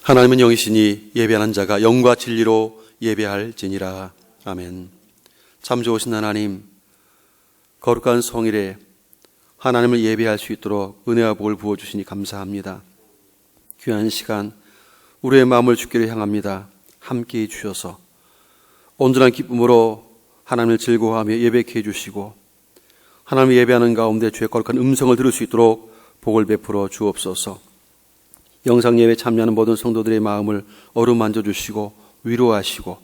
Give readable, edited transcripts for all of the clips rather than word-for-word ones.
하나님은 영이시니 예배하는 자가 영과 진리로 예배할지니라. 아멘. 참 좋으신 하나님, 거룩한 성일에 하나님을 예배할 수 있도록 은혜와 복을 부어주시니 감사합니다. 귀한 시간 우리의 마음을 주께로 향합니다. 함께해 주셔서 온전한 기쁨으로 하나님을 즐거워하며 예배케 해주시고 하나님을 예배하는 가운데 주의 거룩한 음성을 들을 수 있도록 복을 베풀어 주옵소서. 영상 예배에 참여하는 모든 성도들의 마음을 어루만져 주시고 위로하시고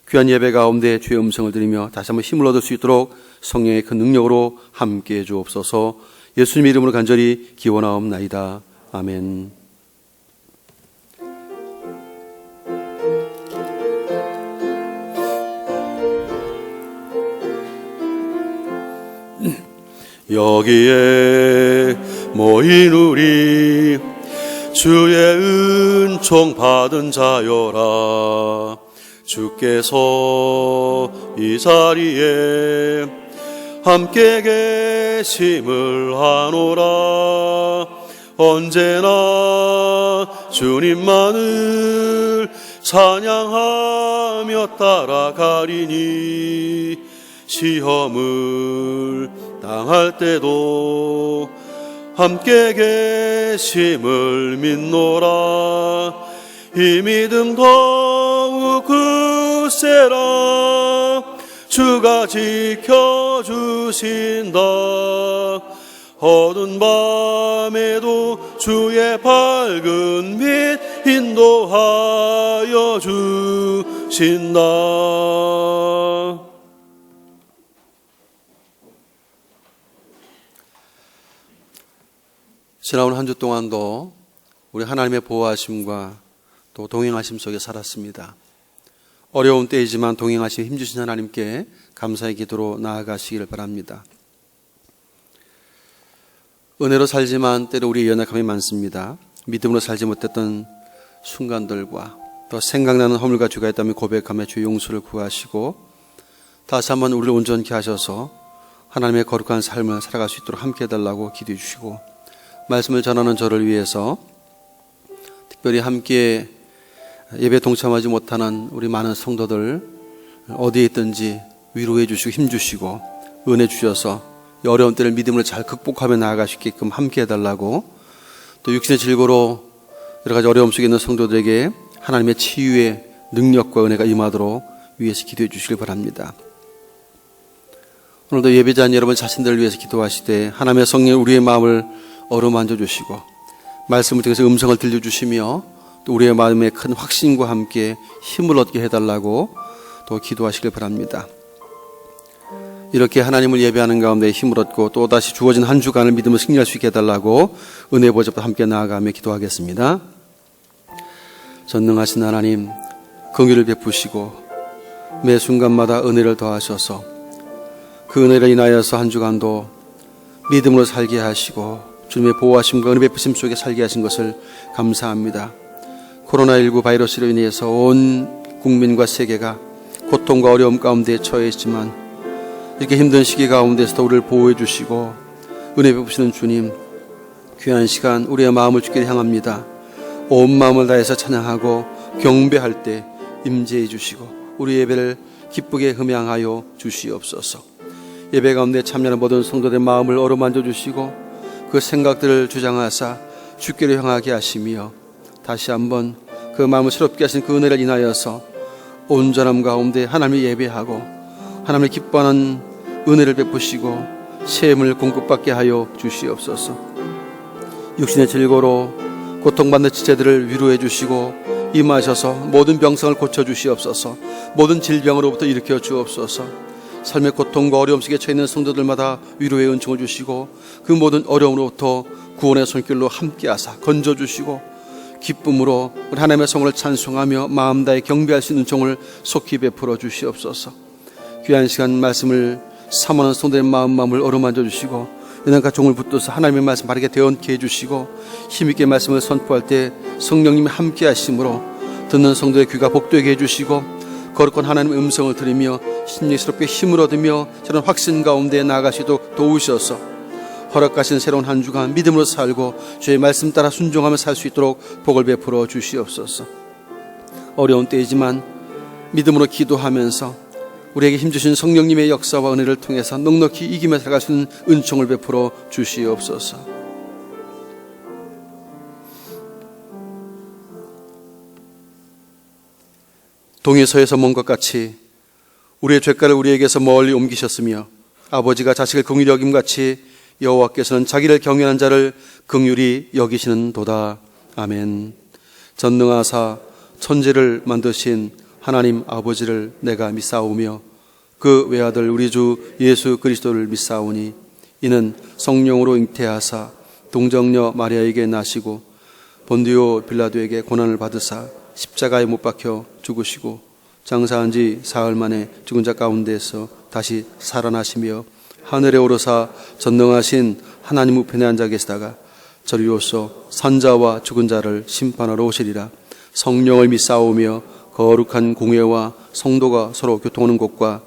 귀한 예배 가운데 주의 음성을 들으며 다시 한번 힘을 얻을 수 있도록 성령의 큰 능력으로 함께해 주옵소서. 예수님 이름으로 간절히 기원하옵나이다. 아멘. 여기에 모인 우리 주의 은총 받은 자여라. 주께서 이 자리에 함께 계심을 아노라. 언제나 주님만을 찬양하며 따라가리니 시험을 당할 때도 함께 계심을 믿노라. 이 믿음 더욱 굳세라. 주가 지켜주신다. 어두운 밤에도 주의 밝은 빛 인도하여 주신다. 지나온 한 주 동안도 우리 하나님의 보호하심과 또 동행하심 속에 살았습니다. 어려운 때이지만 동행하시며 힘주신 하나님께 감사의 기도로 나아가시기를 바랍니다. 은혜로 살지만 때로 우리의 연약함이 많습니다. 믿음으로 살지 못했던 순간들과 또 생각나는 허물과 죄가 있다면 고백하며 주의 용서를 구하시고 다시 한번 우리를 온전케 하셔서 하나님의 거룩한 삶을 살아갈 수 있도록 함께 해달라고 기도해 주시고 말씀을 전하는 저를 위해서 특별히 함께 예배에 동참하지 못하는 우리 많은 성도들 어디에 있든지 위로해 주시고 힘 주시고 은혜 주셔서 어려운 때를 믿음으로 잘 극복하며 나아갈 수 있게끔 함께 해달라고 또 육신의 질고로 여러 가지 어려움 속에 있는 성도들에게 하나님의 치유의 능력과 은혜가 임하도록 위해서 기도해 주시길 바랍니다. 오늘도 예배자인 여러분 자신들을 위해서 기도하시되 하나님의 성령 우리의 마음을 어루만져 주시고 말씀을 통해서 음성을 들려주시며 또 우리의 마음에 큰 확신과 함께 힘을 얻게 해달라고 또 기도하시길 바랍니다. 이렇게 하나님을 예배하는 가운데 힘을 얻고 또다시 주어진 한 주간을 믿음으로 승리할 수 있게 해달라고 은혜 보좌앞에 함께 나아가며 기도하겠습니다. 전능하신 하나님, 긍휼을 베푸시고 매 순간마다 은혜를 더하셔서 그 은혜를 인하여서 한 주간도 믿음으로 살게 하시고 주님의 보호하심과 은혜 베푸심 속에 살게 하신 것을 감사합니다. 코로나19 바이러스로 인해서 온 국민과 세계가 고통과 어려움 가운데 처해 있지만 이렇게 힘든 시기 가운데서도 우리를 보호해 주시고 은혜 베푸시는 주님, 귀한 시간 우리의 마음을 주께 향합니다. 온 마음을 다해서 찬양하고 경배할 때 임재해 주시고 우리 예배를 기쁘게 흠양하여 주시옵소서. 예배 가운데 참여하는 모든 성도들의 마음을 어루만져 주시고 그 생각들을 주장하사 주께로 향하게 하시며 다시 한번 그 마음을 새롭게 하신 그 은혜를 인하여서 온전함 가운데 하나님을 예배하고 하나님을 기뻐하는 은혜를 베푸시고 샘을 공급받게 하여 주시옵소서. 육신의 질고로 고통받는 지체들을 위로해 주시고 임하셔서 모든 병상을 고쳐주시옵소서. 모든 질병으로부터 일으켜 주옵소서. 삶의 고통과 어려움 속에 처해 있는 성도들마다 위로의 은총을 주시고 그 모든 어려움으로부터 구원의 손길로 함께하사 건져주시고 기쁨으로 우리 하나님의 성을 찬송하며 마음 다해 경배할 수 있는 은총을 속히 베풀어 주시옵소서. 귀한 시간 말씀을 사모하는 성도의 마음을 어루만져 주시고 연약한 종을 붙들어서 하나님의 말씀 바르게 대언케 해주시고 힘있게 말씀을 선포할 때 성령님이 함께 하심으로 듣는 성도의 귀가 복되게 해주시고 거룩한 하나님의 음성을 들으며 심리스럽게 힘을 얻으며 저런 확신 가운데 나아가시도록 도우셔서 허락하신 새로운 한 주간 믿음으로 살고 주의 말씀 따라 순종하며 살 수 있도록 복을 베풀어 주시옵소서. 어려운 때이지만 믿음으로 기도하면서 우리에게 힘주신 성령님의 역사와 은혜를 통해서 넉넉히 이기며 살아갈 수 있는 은총을 베풀어 주시옵소서. 동에서에서 먼 것 같이 우리의 죄가를 우리에게서 멀리 옮기셨으며 아버지가 자식을 긍휼히 여김같이 여호와께서는 자기를 경외하는 자를 긍휼히 여기시는 도다. 아멘. 전능하사 천지를 만드신 하나님 아버지를 내가 믿사오며 그 외아들 우리 주 예수 그리스도를 믿사오니 이는 성령으로 잉태하사 동정녀 마리아에게 나시고 본디오 빌라도에게 고난을 받으사 십자가에 못 박혀 죽으시고 장사한 지 사흘 만에 죽은 자 가운데서 다시 살아나시며 하늘에 오르사 전능하신 하나님 우편에 앉아 계시다가 저리로서 산자와 죽은 자를 심판하러 오시리라. 성령을 믿사오며 거룩한 공회와 성도가 서로 교통하는 것과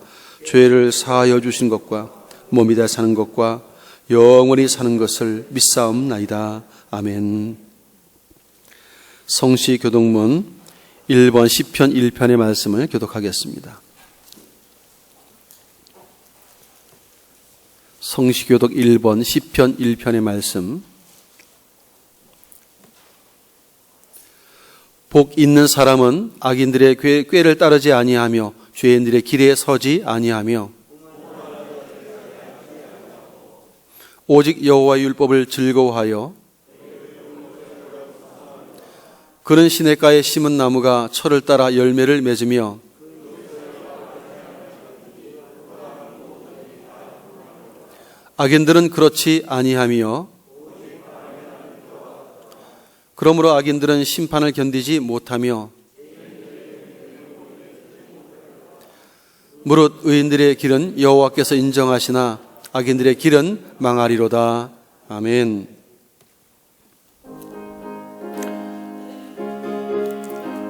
죄를 사하여 주신 것과 몸이 다 사는 것과 영원히 사는 것을 믿사옵나이다. 아멘. 성시교독문 1번 시편 1편의 말씀을 교독하겠습니다. 성시교독 1번 시편 1편의 말씀. 복 있는 사람은 악인들의 꾀를 따르지 아니하며 죄인들의 길에 서지 아니하며 오직 여호와의 율법을 즐거워하여 그는 시냇가에 심은 나무가 철을 따라 열매를 맺으며 악인들은 그렇지 아니하며 그러므로 악인들은 심판을 견디지 못하며 무릇 의인들의 길은 여호와께서 인정하시나 악인들의 길은 망하리로다. 아멘.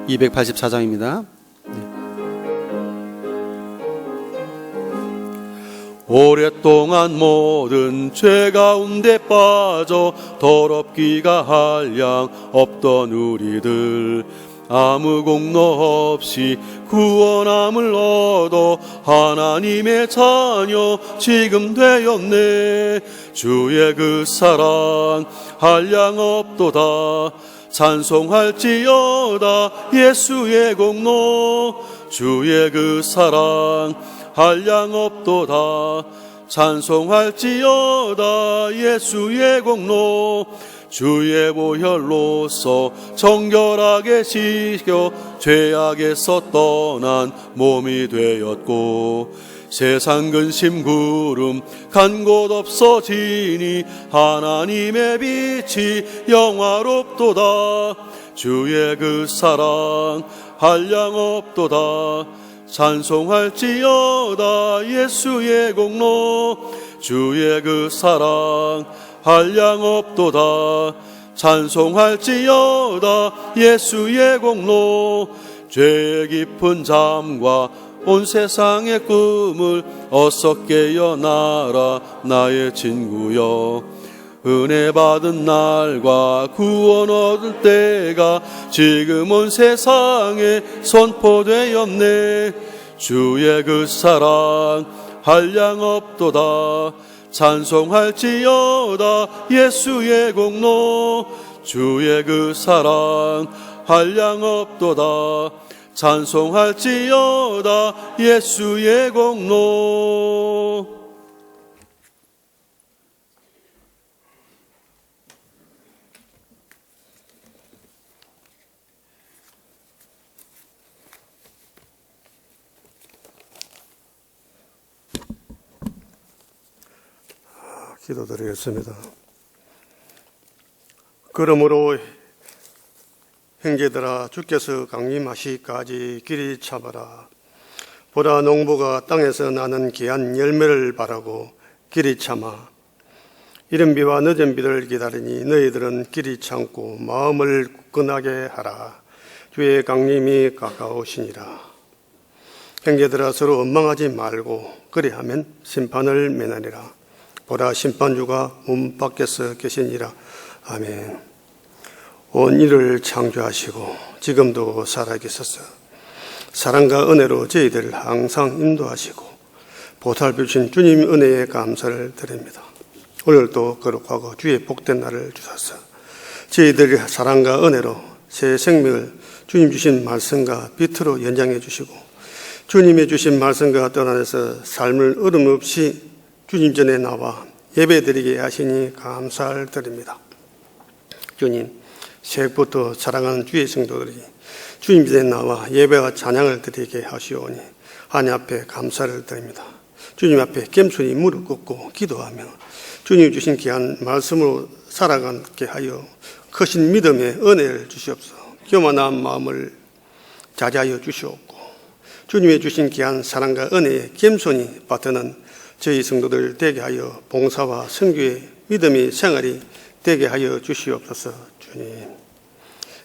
284장입니다. 오랫동안 모든 죄 가운데 빠져 더럽기가 한량 없던 우리들 아무 공로 없이 구원함을 얻어 하나님의 자녀 지금 되었네. 주의 그 사랑 한량 없도다. 찬송할지어다 예수의 공로. 주의 그 사랑 한량 없도다. 찬송할지어다 예수의 공로. 주의 보혈로서 정결하게 지켜 죄악에서 떠난 몸이 되었고 세상 근심 구름 간 곳 없어지니 하나님의 빛이 영화롭도다. 주의 그 사랑 한량 없도다. 찬송할지어다 예수의 공로. 주의 그 사랑 한량 없도다. 찬송할지어다 예수의 공로. 죄의 깊은 잠과 온 세상의 꿈을 어서 깨어나라 나의 친구여. 은혜 받은 날과 구원 얻을 때가 지금 온 세상에 선포되었네. 주의 그 사랑 한량 없도다. 찬송할지어다 예수의 공로. 주의 그 사랑 한량 없도다. 찬송할지어다 예수의 공로. 기도드리겠습니다. 그러므로 형제들아 주께서 강림하시기까지 길이 참아라. 보라 농부가 땅에서 나는 귀한 열매를 바라고 길이 참아 이른 비와 늦은 비를 기다리니 너희들은 길이 참고 마음을 굳건하게 하라. 주의 강림이 가까우시니라. 형제들아 서로 원망하지 말고 그리하면 심판을 면하리라. 보라 심판주가 문 밖에서 계시니라. 아멘. 온 일을 창조하시고 지금도 살아계셔서 사랑과 은혜로 저희들을 항상 인도하시고 보살펴 주신 주님 은혜에 감사를 드립니다. 오늘도 거룩하고 주의 복된 날을 주셔서 저희들의 사랑과 은혜로 새 생명을 주님 주신 말씀과 빛으로 연장해 주시고 주님의 주신 말씀과 뜻 안에서 삶을 어름 없이 주님 전에 나와 예배드리게 하시니 감사를 드립니다. 주님, 새해부터 사랑하는 주의 성도들이 주님 전에 나와 예배와 찬양을 드리게 하시오니 하나님 앞에 감사를 드립니다. 주님 앞에 겸손히 무릎 꿇고 기도하며 주님 주신 귀한 말씀으로 살아가게 하여 크신 믿음의 은혜를 주시옵소서. 교만한 마음을 자제하여 주시옵고 주님의 주신 귀한 사랑과 은혜에 겸손히 받드는 저희 성도들 되게 하여 봉사와 선교의 믿음의 생활이 되게 하여 주시옵소서. 주님,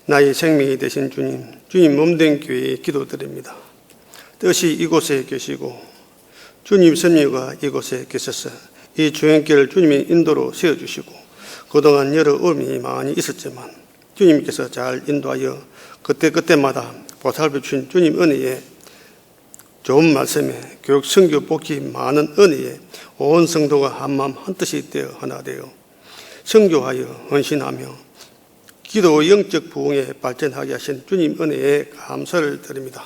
나의 생명이 되신 주님 몸된 교회에 기도드립니다. 뜻이 이곳에 계시고 주님 섭리가 이곳에 계셔서 이 주행길을 주님의 인도로 세워주시고 그동안 여러 어려움이 많이 있었지만 주님께서 잘 인도하여 그때마다 보살펴 주신 주님 은혜에 좋은 말씀에 교육 선교 복지 많은 은혜에 온 성도가 한마음 한뜻이 되어 하나 되어 선교하여 헌신하며 기도 영적 부흥에 발전하게 하신 주님 은혜에 감사를 드립니다.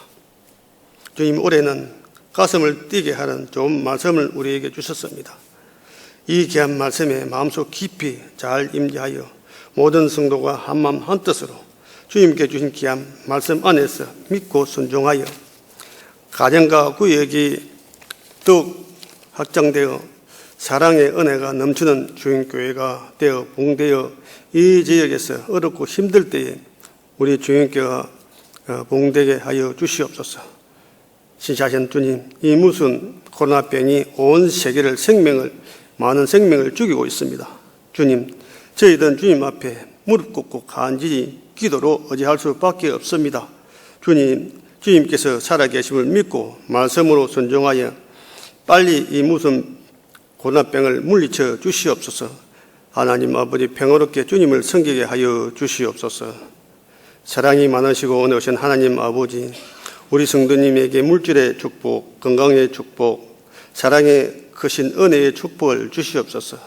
주님, 올해는 가슴을 뛰게 하는 좋은 말씀을 우리에게 주셨습니다. 이 귀한 말씀에 마음속 깊이 잘 임재하여 모든 성도가 한마음 한뜻으로 주님께 주신 귀한 말씀 안에서 믿고 순종하여 가정과 구역이 더욱 확장되어 사랑의 은혜가 넘치는 주인교회가 되어 봉되어 이 지역에서 어렵고 힘들 때에 우리 주인교회가 봉되게 하여 주시옵소서. 신실하신 주님, 이 무슨 코로나병이 온 세계를 많은 생명을 죽이고 있습니다. 주님, 저희들은 주님 앞에 무릎 꿇고 간절히 기도로 의지할 수밖에 없습니다. 주님께서 살아계심을 믿고 말씀으로 순종하여 빨리 이 무슨 고난병을 물리쳐 주시옵소서. 하나님 아버지, 평화롭게 주님을 섬기게 하여 주시옵소서. 사랑이 많으시고 은혜오신 하나님 아버지, 우리 성도님에게 물질의 축복, 건강의 축복, 사랑의 크신 은혜의 축복을 주시옵소서.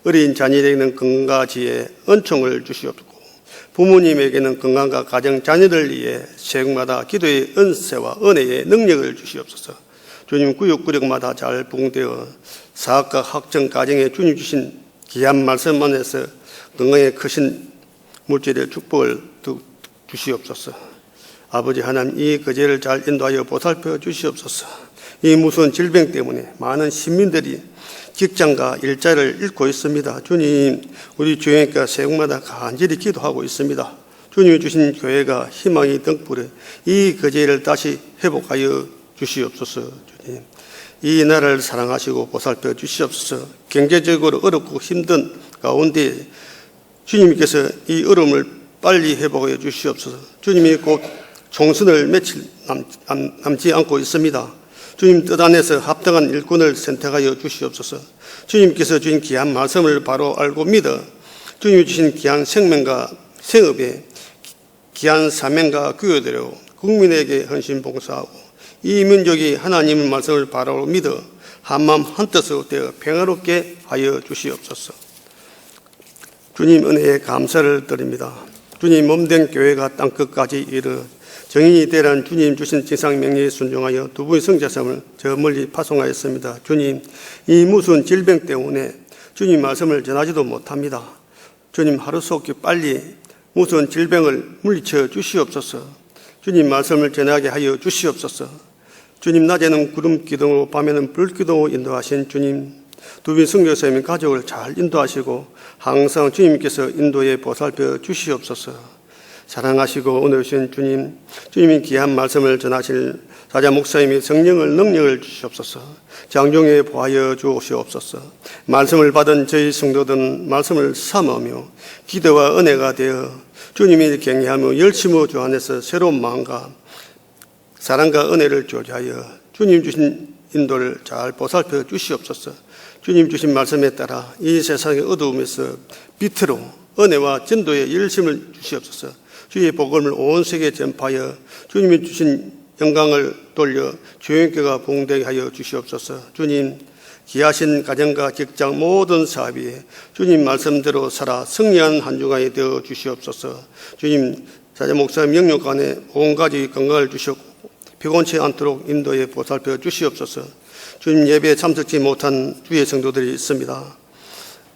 어린 자녀에게는 건강과 지혜, 은총을 주시옵고 부모님에게는 건강과 가정, 자녀들 위해 새해마다 기도의 은혜와 은혜의 능력을 주시옵소서. 주님, 구역구역마다 잘 봉되어 사학과 학정, 가정에 주님 주신 귀한 말씀 안에서 건강에 크신 물질의 축복을 주시옵소서. 아버지 하나님, 이 거제를 잘 인도하여 보살펴 주시옵소서. 이 무서운 질병 때문에 많은 시민들이 직장과 일자를 잃고 있습니다. 주님, 우리 교회가 새해마다 간절히 기도하고 있습니다. 주님이 주신 교회가 희망의 등불에 이 거제를 다시 회복하여 주시옵소서. 주님, 이 나라를 사랑하시고 보살펴 주시옵소서. 경제적으로 어렵고 힘든 가운데 주님께서 이 어려움을 빨리 회복하여 주시옵소서. 주님이 곧 총선을 며칠 남지 않고 있습니다. 주님 뜻 안에서 합당한 일꾼을 선택하여 주시옵소서. 주님께서 주신 귀한 말씀을 바로 알고 믿어 주님이 주신 귀한 생명과 생업에 귀한 사명과 교회대로 국민에게 헌신 봉사하고 이 민족이 하나님의 말씀을 바로 믿어 한마음 한뜻으로 되어 평화롭게 하여 주시옵소서. 주님 은혜에 감사를 드립니다. 주님 몸된 교회가 땅끝까지 이르 정인이 되란 주님 주신 지상명령에 순종하여 두 분의 성자성을 저 멀리 파송하였습니다. 주님, 이 무슨 질병 때문에 주님 말씀을 전하지도 못합니다. 주님, 하루속히 빨리 무슨 질병을 물리쳐 주시옵소서. 주님 말씀을 전하게 하여 주시옵소서. 주님, 낮에는 구름 기둥으로 밤에는 불 기둥으로 인도하신 주님, 두 분 성교사님 가족을 잘 인도하시고 항상 주님께서 인도에 보살펴 주시옵소서. 사랑하시고 은혜오신 주님, 주님이 귀한 말씀을 전하실 사자 목사님의 성령을 능력을 주시옵소서. 장종에 보하여 주시옵소서. 말씀을 받은 저희 성도들은 말씀을 삼으며 기도와 은혜가 되어 주님이 경외하며 열심히 주 안에서 새로운 마음과 사랑과 은혜를 조지하여 주님 주신 인도를 잘 보살펴 주시옵소서. 주님 주신 말씀에 따라 이 세상의 어두움에서 빛으로 은혜와 전도의 열심을 주시옵소서. 주의 복음을 온 세계에 전파하여 주님이 주신 영광을 돌려 주님께가 봉되게 하여 주시옵소서. 주님, 귀하신 가정과 직장 모든 사업에 주님 말씀대로 살아 승리한 한 주간이 되어 주시옵소서. 주님, 자제 목사님 영육 안에 온 가지 건강을 주시옵고 피곤치 않도록 인도에 보살펴 주시옵소서. 주님, 예배에 참석지 못한 주의 성도들이 있습니다.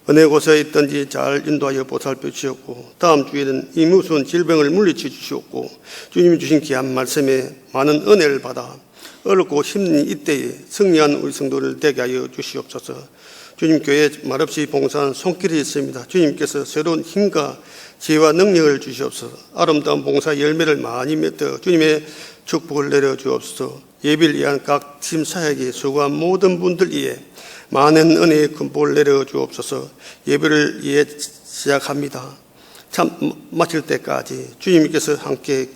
어느 곳에 있든지 잘 인도하여 보살펴 주시옵고 다음 주에는 이 무서운 질병을 물리쳐 주시옵고 주님이 주신 귀한 말씀에 많은 은혜를 받아 어렵고 힘든 이때에 승리한 우리 성도를 되게 하여 주시옵소서. 주님, 교회에 말없이 봉사한 손길이 있습니다. 주님께서 새로운 힘과 지혜와 능력을 주시옵소서. 아름다운 봉사 열매를 많이 맺어 주님의 축복을 내려 주옵소서. 예비를 위한 각 팀 사역에 수고한 모든 분들 위해 많은 은혜의 근복을 내려 주옵소서. 예배를 위해 시작합니다. 참 마칠 때까지 주님께서 함께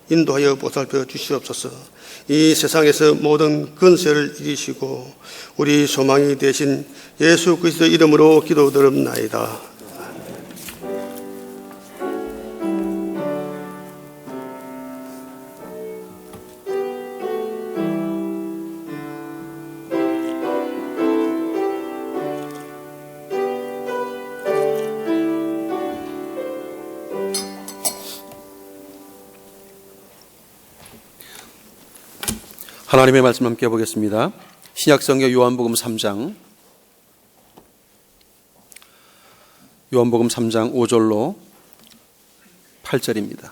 인도하여 보살펴 주시옵소서. 이 세상에서 모든 근세를 이기시고 우리 소망이 되신 예수 그리스도 이름으로 기도드립나이다. 하나님의 말씀 함께 보겠습니다. 신약성경 요한복음 3장 5절로 8절입니다.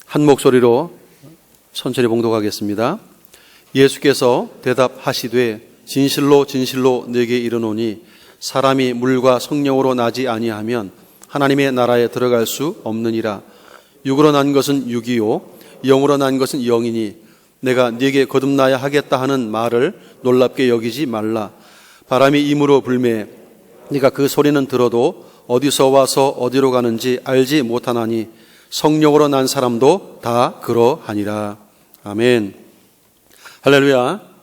한 목소리로 천천히 봉독하겠습니다. 예수께서 대답하시되 진실로 진실로 네게 이르노니 사람이 물과 성령으로 나지 아니하면 하나님의 나라에 들어갈 수 없느니라. 육으로 난 것은 육이요 영으로 난 것은 영이니 내가 네게 거듭나야 하겠다 하는 말을 놀랍게 여기지 말라. 바람이 임으로 불매 네가 그 소리는 들어도 어디서 와서 어디로 가는지 알지 못하나니 성령으로 난 사람도 다 그러하니라. 아멘. 할렐루야.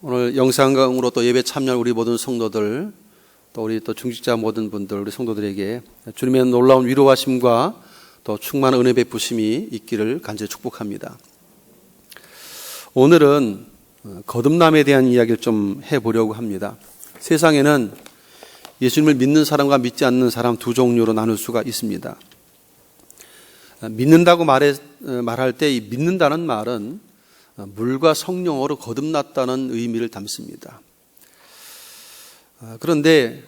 오늘 영상으로 또 예배 참여한 우리 모든 성도들, 또 우리 또 중직자 모든 분들, 우리 성도들에게 주님의 놀라운 위로하심과 또 충만한 은혜 베푸심이 있기를 간절히 축복합니다. 오늘은 거듭남에 대한 이야기를 좀 해보려고 합니다. 세상에는 예수님을 믿는 사람과 믿지 않는 사람 두 종류로 나눌 수가 있습니다. 믿는다고 말할 때 이 믿는다는 말은 물과 성령으로 거듭났다는 의미를 담습니다. 그런데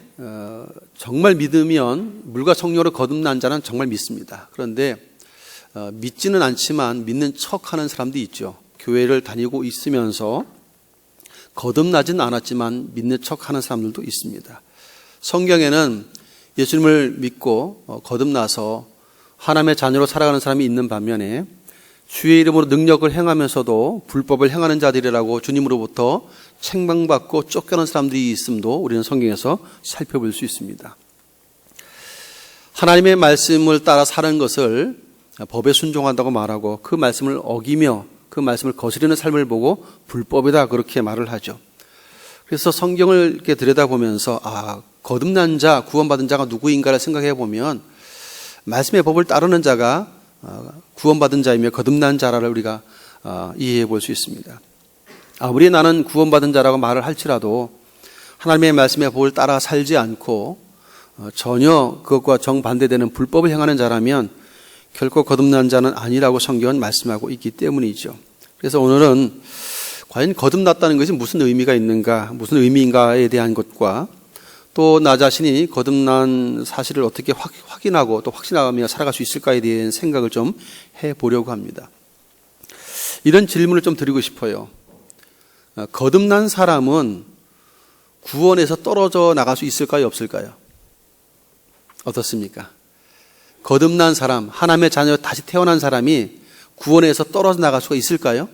정말 믿으면 물과 성령으로 거듭난 자는 정말 믿습니다. 그런데 믿지는 않지만 믿는 척하는 사람도 있죠. 교회를 다니고 있으면서 거듭나진 않았지만 믿는 척하는 사람들도 있습니다. 성경에는 예수님을 믿고 거듭나서 하나님의 자녀로 살아가는 사람이 있는 반면에 주의 이름으로 능력을 행하면서도 불법을 행하는 자들이라고 주님으로부터 책망받고 쫓겨난 사람들이 있음도 우리는 성경에서 살펴볼 수 있습니다. 하나님의 말씀을 따라 사는 것을 법에 순종한다고 말하고 그 말씀을 어기며 그 말씀을 거스르는 삶을 보고 불법이다 그렇게 말을 하죠. 그래서 성경을 이렇게 들여다보면서 거듭난 자, 구원받은 자가 누구인가를 생각해 보면 말씀의 법을 따르는 자가 구원받은 자이며 거듭난 자라를 우리가 이해해 볼 수 있습니다. 아무리 나는 구원받은 자라고 말을 할지라도 하나님의 말씀의 법을 따라 살지 않고 전혀 그것과 정반대되는 불법을 행하는 자라면 결코 거듭난 자는 아니라고 성경은 말씀하고 있기 때문이죠. 그래서 오늘은 과연 거듭났다는 것이 무슨 의미가 있는가, 무슨 의미인가에 대한 것과 또 나 자신이 거듭난 사실을 어떻게 확인하고 또 확신하며 살아갈 수 있을까에 대한 생각을 좀 해보려고 합니다. 이런 질문을 좀 드리고 싶어요. 거듭난 사람은 구원에서 떨어져 나갈 수 있을까요, 없을까요? 어떻습니까? 거듭난 사람, 하나님의 자녀 다시 태어난 사람이 구원에서 떨어져 나갈 수가 있을까요?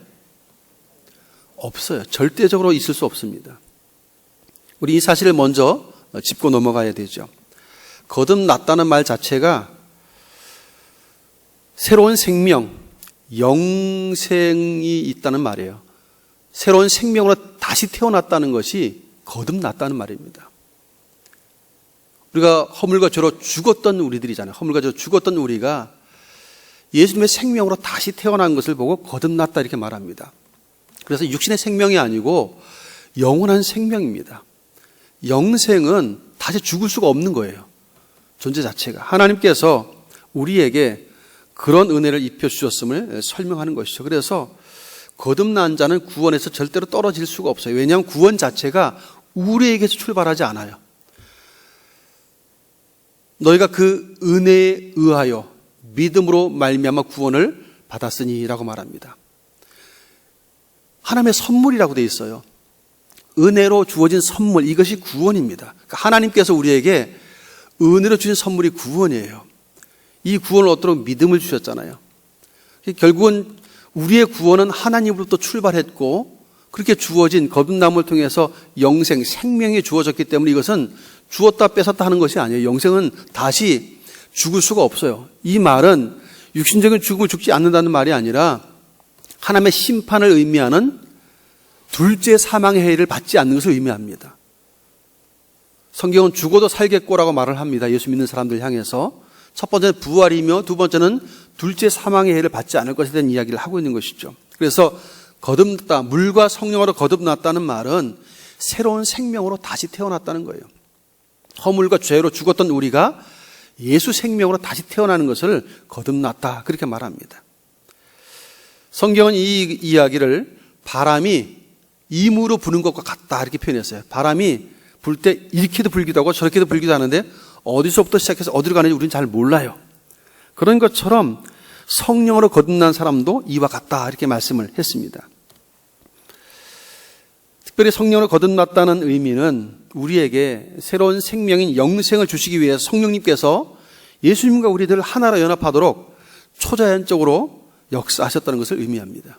없어요. 절대적으로 있을 수 없습니다. 우리 이 사실을 먼저 짚고 넘어가야 되죠. 거듭났다는 말 자체가 새로운 생명, 영생이 있다는 말이에요. 새로운 생명으로 다시 태어났다는 것이 거듭났다는 말입니다. 우리가 허물과 죄로 죽었던 우리들이잖아요. 허물과 죄로 죽었던 우리가 예수님의 생명으로 다시 태어난 것을 보고 거듭났다 이렇게 말합니다. 그래서 육신의 생명이 아니고 영원한 생명입니다. 영생은 다시 죽을 수가 없는 거예요. 존재 자체가. 하나님께서 우리에게 그런 은혜를 입혀주셨음을 설명하는 것이죠. 그래서 거듭난 자는 구원에서 절대로 떨어질 수가 없어요. 왜냐하면 구원 자체가 우리에게서 출발하지 않아요. 너희가 그 은혜에 의하여 믿음으로 말미암아 구원을 받았으니라고 말합니다. 하나님의 선물이라고 되어 있어요. 은혜로 주어진 선물, 이것이 구원입니다. 그러니까 하나님께서 우리에게 은혜로 주신 선물이 구원이에요. 이 구원을 얻도록 믿음을 주셨잖아요. 결국은 우리의 구원은 하나님으로부터 출발했고 그렇게 주어진 거듭남을 통해서 영생, 생명이 주어졌기 때문에 이것은 주었다 뺏었다 하는 것이 아니에요. 영생은 다시 죽을 수가 없어요. 이 말은 육신적인 죽음을 죽지 않는다는 말이 아니라 하나님의 심판을 의미하는 둘째 사망의 해를 받지 않는 것을 의미합니다. 성경은 죽어도 살겠고라고 말을 합니다. 예수 믿는 사람들 향해서. 첫 번째는 부활이며 두 번째는 둘째 사망의 해를 받지 않을 것에 대한 이야기를 하고 있는 것이죠. 그래서 거듭났다, 물과 성령으로 거듭났다는 말은 새로운 생명으로 다시 태어났다는 거예요. 허물과 죄로 죽었던 우리가 예수 생명으로 다시 태어나는 것을 거듭났다 그렇게 말합니다. 성경은 이 이야기를 바람이 임으로 부는 것과 같다 이렇게 표현했어요. 바람이 불 때 이렇게도 불기도 하고 저렇게도 불기도 하는데 어디서부터 시작해서 어디로 가는지 우리는 잘 몰라요. 그런 것처럼 성령으로 거듭난 사람도 이와 같다 이렇게 말씀을 했습니다. 특별히 성령으로 거듭났다는 의미는 우리에게 새로운 생명인 영생을 주시기 위해서 성령님께서 예수님과 우리들을 하나로 연합하도록 초자연적으로 역사하셨다는 것을 의미합니다.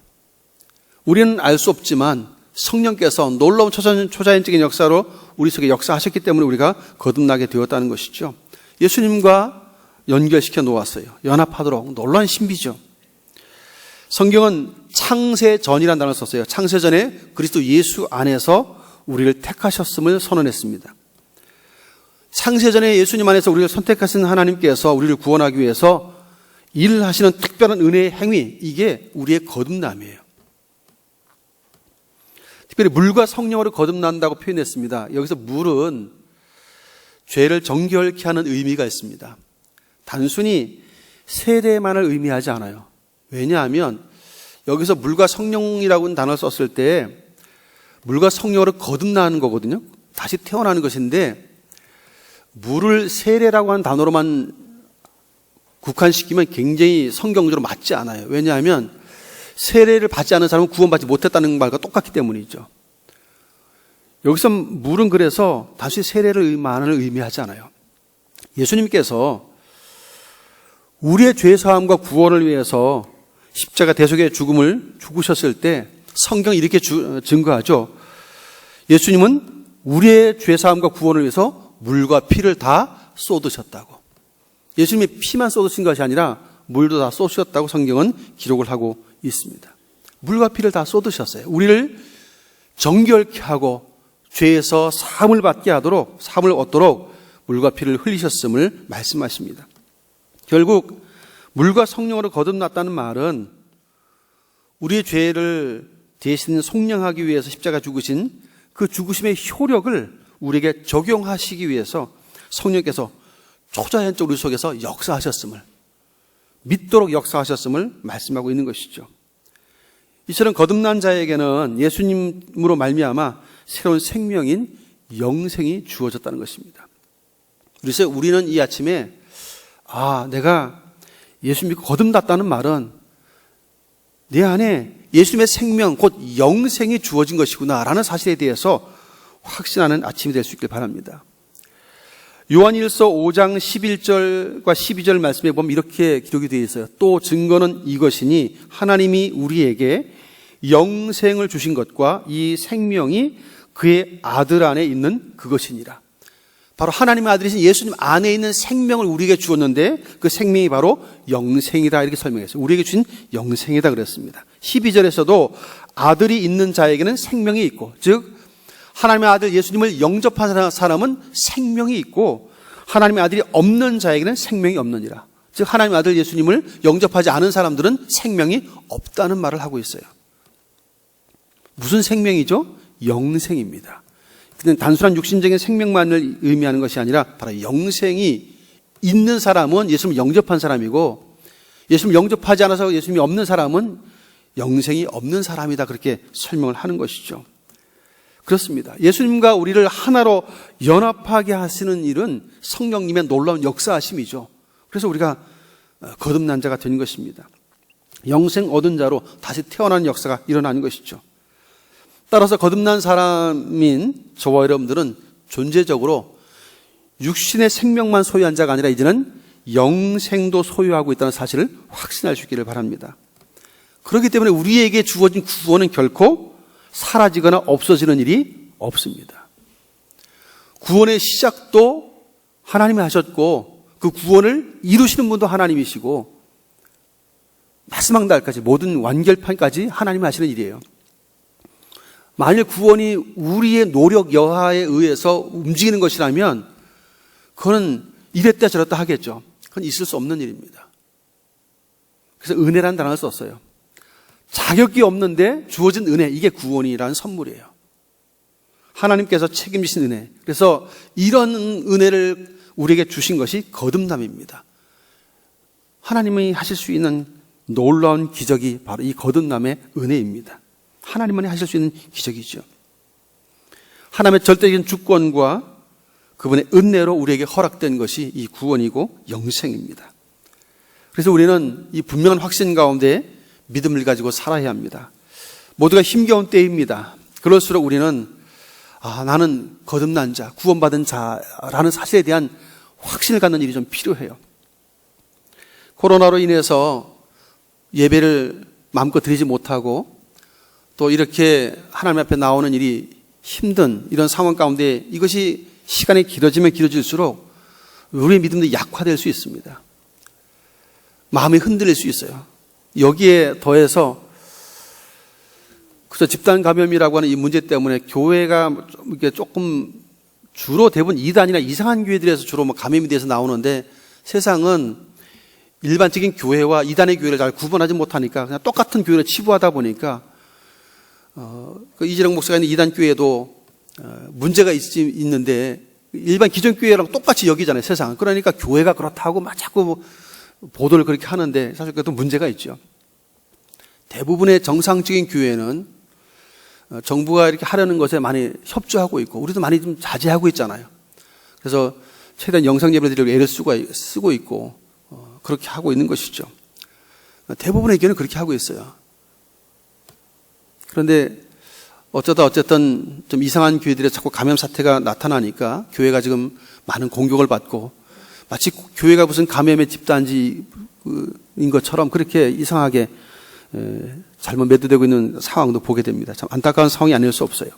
우리는 알 수 없지만 성령께서 놀라운 초자연적인 역사로 우리 속에 역사하셨기 때문에 우리가 거듭나게 되었다는 것이죠. 예수님과 연결시켜 놓았어요. 연합하도록. 놀라운 신비죠. 성경은 창세전이라는 단어를 썼어요. 창세전에 그리스도 예수 안에서 우리를 택하셨음을 선언했습니다. 창세전에 예수님 안에서 우리를 선택하신 하나님께서 우리를 구원하기 위해서 일을 하시는 특별한 은혜의 행위, 이게 우리의 거듭남이에요. 특별히 물과 성령으로 거듭난다고 표현했습니다. 여기서 물은 죄를 정결케 하는 의미가 있습니다. 단순히 세례만을 의미하지 않아요. 왜냐하면 여기서 물과 성령이라고 하는 단어를 썼을 때 물과 성령으로 거듭나는 거거든요. 다시 태어나는 것인데 물을 세례라고 하는 단어로만 국한시키면 굉장히 성경적으로 맞지 않아요. 왜냐하면 세례를 받지 않은 사람은 구원받지 못했다는 말과 똑같기 때문이죠. 여기서 물은 그래서 단순히 세례만을 의미하지 않아요. 예수님께서 우리의 죄사함과 구원을 위해서 십자가 대속의 죽음을 죽으셨을 때 성경이 이렇게 증거하죠. 예수님은 우리의 죄사함과 구원을 위해서 물과 피를 다 쏟으셨다고. 예수님이 피만 쏟으신 것이 아니라 물도 다 쏟으셨다고 성경은 기록을 하고 있습니다. 물과 피를 다 쏟으셨어요. 우리를 정결케 하고 죄에서 사함을 받게 하도록, 사함을 얻도록 물과 피를 흘리셨음을 말씀하십니다. 결국 물과 성령으로 거듭났다는 말은 우리의 죄를 대신 속량하기 위해서 십자가 죽으신 그 죽으심의 효력을 우리에게 적용하시기 위해서 성령께서 초자연적 우리 속에서 역사하셨음을, 믿도록 역사하셨음을 말씀하고 있는 것이죠. 이처럼 거듭난 자에게는 예수님으로 말미암아 새로운 생명인 영생이 주어졌다는 것입니다. 그래서 우리는 이 아침에 내가 예수 믿고 거듭났다는 말은 내 안에 예수님의 생명, 곧 영생이 주어진 것이구나라는 사실에 대해서 확신하는 아침이 될 수 있길 바랍니다. 요한일서 5장 11절과 12절 말씀에 보면 이렇게 기록이 되어 있어요. 또 증거는 이것이니 하나님이 우리에게 영생을 주신 것과 이 생명이 그의 아들 안에 있는 그것이니라. 바로 하나님의 아들이신 예수님 안에 있는 생명을 우리에게 주었는데 그 생명이 바로 영생이다 이렇게 설명했어요. 우리에게 주신 영생이다 그랬습니다. 12절에서도 아들이 있는 자에게는 생명이 있고, 즉 하나님의 아들 예수님을 영접한 사람은 생명이 있고 하나님의 아들이 없는 자에게는 생명이 없느니라. 즉 하나님의 아들 예수님을 영접하지 않은 사람들은 생명이 없다는 말을 하고 있어요. 무슨 생명이죠? 영생입니다. 그냥 단순한 육신적인 생명만을 의미하는 것이 아니라 바로 영생이 있는 사람은 예수님을 영접한 사람이고, 예수님을 영접하지 않아서 예수님이 없는 사람은 영생이 없는 사람이다, 그렇게 설명을 하는 것이죠. 그렇습니다. 예수님과 우리를 하나로 연합하게 하시는 일은 성령님의 놀라운 역사하심이죠. 그래서 우리가 거듭난 자가 된 것입니다. 영생 얻은 자로 다시 태어나는 역사가 일어나는 것이죠. 따라서 거듭난 사람인 저와 여러분들은 존재적으로 육신의 생명만 소유한 자가 아니라 이제는 영생도 소유하고 있다는 사실을 확신할 수 있기를 바랍니다. 그렇기 때문에 우리에게 주어진 구원은 결코 사라지거나 없어지는 일이 없습니다. 구원의 시작도 하나님이 하셨고 그 구원을 이루시는 분도 하나님이시고 마지막 날까지 모든 완결판까지 하나님이 하시는 일이에요. 만일 구원이 우리의 노력 여하에 의해서 움직이는 것이라면 그거는 이랬다 저랬다 하겠죠. 그건 있을 수 없는 일입니다. 그래서 은혜라는 단어를 썼어요. 자격이 없는데 주어진 은혜, 이게 구원이라는 선물이에요. 하나님께서 책임지신 은혜. 그래서 이런 은혜를 우리에게 주신 것이 거듭남입니다. 하나님이 하실 수 있는 놀라운 기적이 바로 이 거듭남의 은혜입니다. 하나님만이 하실 수 있는 기적이죠. 하나님의 절대적인 주권과 그분의 은혜로 우리에게 허락된 것이 이 구원이고 영생입니다. 그래서 우리는 이 분명한 확신 가운데 믿음을 가지고 살아야 합니다. 모두가 힘겨운 때입니다. 그럴수록 우리는 나는 거듭난 자, 구원받은 자라는 사실에 대한 확신을 갖는 일이 좀 필요해요. 코로나로 인해서 예배를 마음껏 드리지 못하고 또 이렇게 하나님 앞에 나오는 일이 힘든 이런 상황 가운데 이것이 시간이 길어지면 길어질수록 우리의 믿음도 약화될 수 있습니다. 마음이 흔들릴 수 있어요. 여기에 더해서 그저 집단 감염이라고 하는 이 문제 때문에 교회가 이게 조금 주로 대부분 이단이나 이상한 교회들에서 주로 감염이 돼서 나오는데 세상은 일반적인 교회와 이단의 교회를 잘 구분하지 못하니까 그냥 똑같은 교회를 치부하다 보니까 그 이재령 목사가 있는 이단 교회도 문제가 있는데 일반 기존 교회랑 똑같이 여기잖아요, 세상은. 그러니까 교회가 그렇다고 막 자꾸 보도를 그렇게 하는데 사실 그것도 문제가 있죠. 대부분의 정상적인 교회는 정부가 이렇게 하려는 것에 많이 협조하고 있고 우리도 많이 좀 자제하고 있잖아요. 그래서 최대한 영상 예배를 드리려고 애를 쓰고 있고 그렇게 하고 있는 것이죠. 대부분의 교회는 그렇게 하고 있어요. 그런데 어쨌든 좀 이상한 교회들에 자꾸 감염 사태가 나타나니까 교회가 지금 많은 공격을 받고 마치 교회가 무슨 감염의 집단지인 것처럼 그렇게 이상하게 잘못 매도되고 있는 상황도 보게 됩니다. 참 안타까운 상황이 아닐 수 없어요.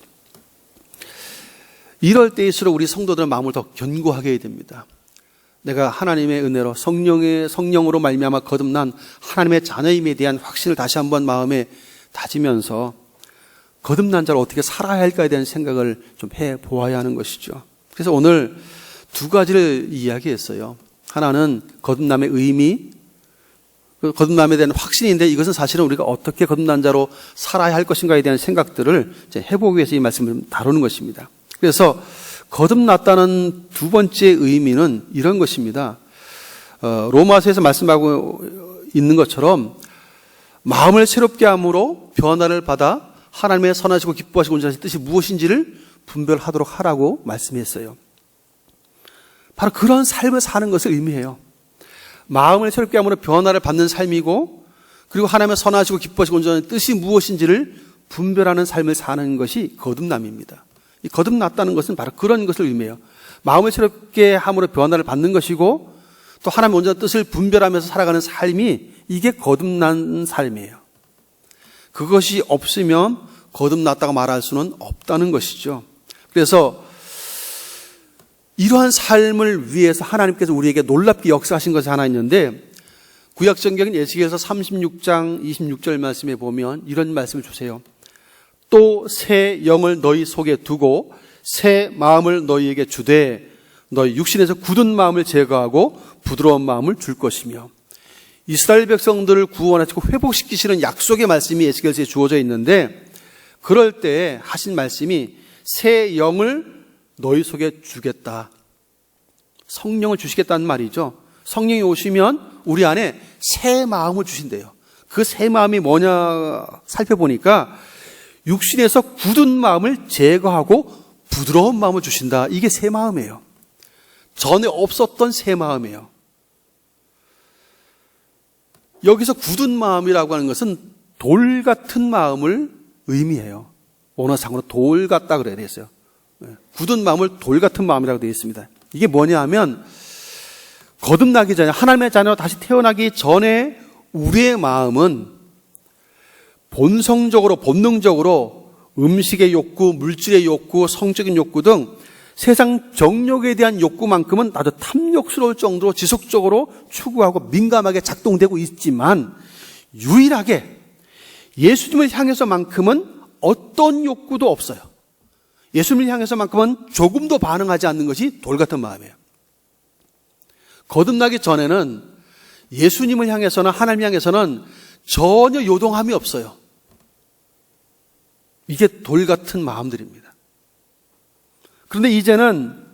이럴 때일수록 우리 성도들은 마음을 더 견고하게 해야 됩니다. 내가 하나님의 은혜로 성령으로 말미암아 거듭난 하나님의 자녀임에 대한 확신을 다시 한번 마음에 다지면서 거듭난 자로 어떻게 살아야 할까에 대한 생각을 좀 해보아야 하는 것이죠. 그래서 오늘 두 가지를 이야기했어요. 하나는 거듭남의 의미, 거듭남에 대한 확신인데 이것은 사실은 우리가 어떻게 거듭난 자로 살아야 할 것인가에 대한 생각들을 해보기 위해서 이 말씀을 다루는 것입니다. 그래서 거듭났다는 두 번째 의미는 이런 것입니다. 로마서에서 말씀하고 있는 것처럼 마음을 새롭게 함으로 변화를 받아 하나님의 선하시고 기뻐하시고 온전하신 뜻이 무엇인지를 분별하도록 하라고 말씀했어요. 바로 그런 삶을 사는 것을 의미해요. 마음을 새롭게 함으로 변화를 받는 삶이고 그리고 하나님의 선하시고 기뻐하시고 온전한 뜻이 무엇인지를 분별하는 삶을 사는 것이 거듭남입니다. 이 거듭났다는 것은 바로 그런 것을 의미해요. 마음을 새롭게 함으로 변화를 받는 것이고 또 하나님의 온전한 뜻을 분별하면서 살아가는 삶이 이게 거듭난 삶이에요. 그것이 없으면 거듭났다고 말할 수는 없다는 것이죠. 그래서 이러한 삶을 위해서 하나님께서 우리에게 놀랍게 역사하신 것이 하나 있는데, 구약성경인 에스겔서 36장 26절 말씀에 보면 이런 말씀을 주세요. 또 새 영을 너희 속에 두고 새 마음을 너희에게 주되 너희 육신에서 굳은 마음을 제거하고 부드러운 마음을 줄 것이며, 이스라엘 백성들을 구원하시고 회복시키시는 약속의 말씀이 에스겔서에 주어져 있는데, 그럴 때 하신 말씀이 새 영을 너희 속에 주겠다. 성령을 주시겠다는 말이죠. 성령이 오시면 우리 안에 새 마음을 주신대요. 그 새 마음이 뭐냐 살펴보니까 육신에서 굳은 마음을 제거하고 부드러운 마음을 주신다. 이게 새 마음이에요. 전에 없었던 새 마음이에요. 여기서 굳은 마음이라고 하는 것은 돌 같은 마음을 의미해요. 원어상으로 돌 같다 그래야 되겠어요. 굳은 마음을 돌 같은 마음이라고 되어 있습니다. 이게 뭐냐 하면, 거듭나기 전에, 하나님의 자녀로 다시 태어나기 전에 우리의 마음은 본성적으로, 본능적으로 음식의 욕구, 물질의 욕구, 성적인 욕구 등 세상 정욕에 대한 욕구만큼은 아주 탐욕스러울 정도로 지속적으로 추구하고 민감하게 작동되고 있지만, 유일하게 예수님을 향해서만큼은 어떤 욕구도 없어요. 예수님을 향해서만큼은 조금도 반응하지 않는 것이 돌 같은 마음이에요. 거듭나기 전에는 예수님을 향해서나 하나님 향해서는 전혀 요동함이 없어요. 이게 돌 같은 마음들입니다. 그런데 이제는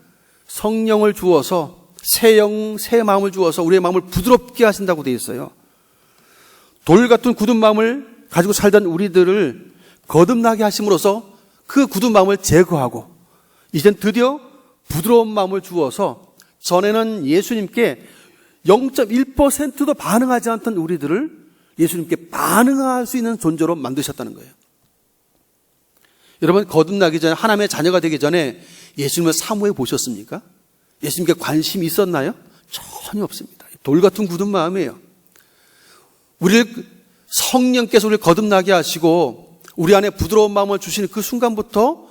성령을 주어서 새 영, 새 마음을 주어서 우리의 마음을 부드럽게 하신다고 되어 있어요. 돌 같은 굳은 마음을 가지고 살던 우리들을 거듭나게 하심으로써 그 굳은 마음을 제거하고, 이젠 드디어 부드러운 마음을 주어서 전에는 예수님께 0.1%도 반응하지 않던 우리들을 예수님께 반응할 수 있는 존재로 만드셨다는 거예요. 여러분, 거듭나기 전에, 하나님의 자녀가 되기 전에 예수님을 사모해 보셨습니까? 예수님께 관심이 있었나요? 전혀 없습니다. 돌 같은 굳은 마음이에요. 성령께서 우리를 거듭나게 하시고 우리 안에 부드러운 마음을 주시는 그 순간부터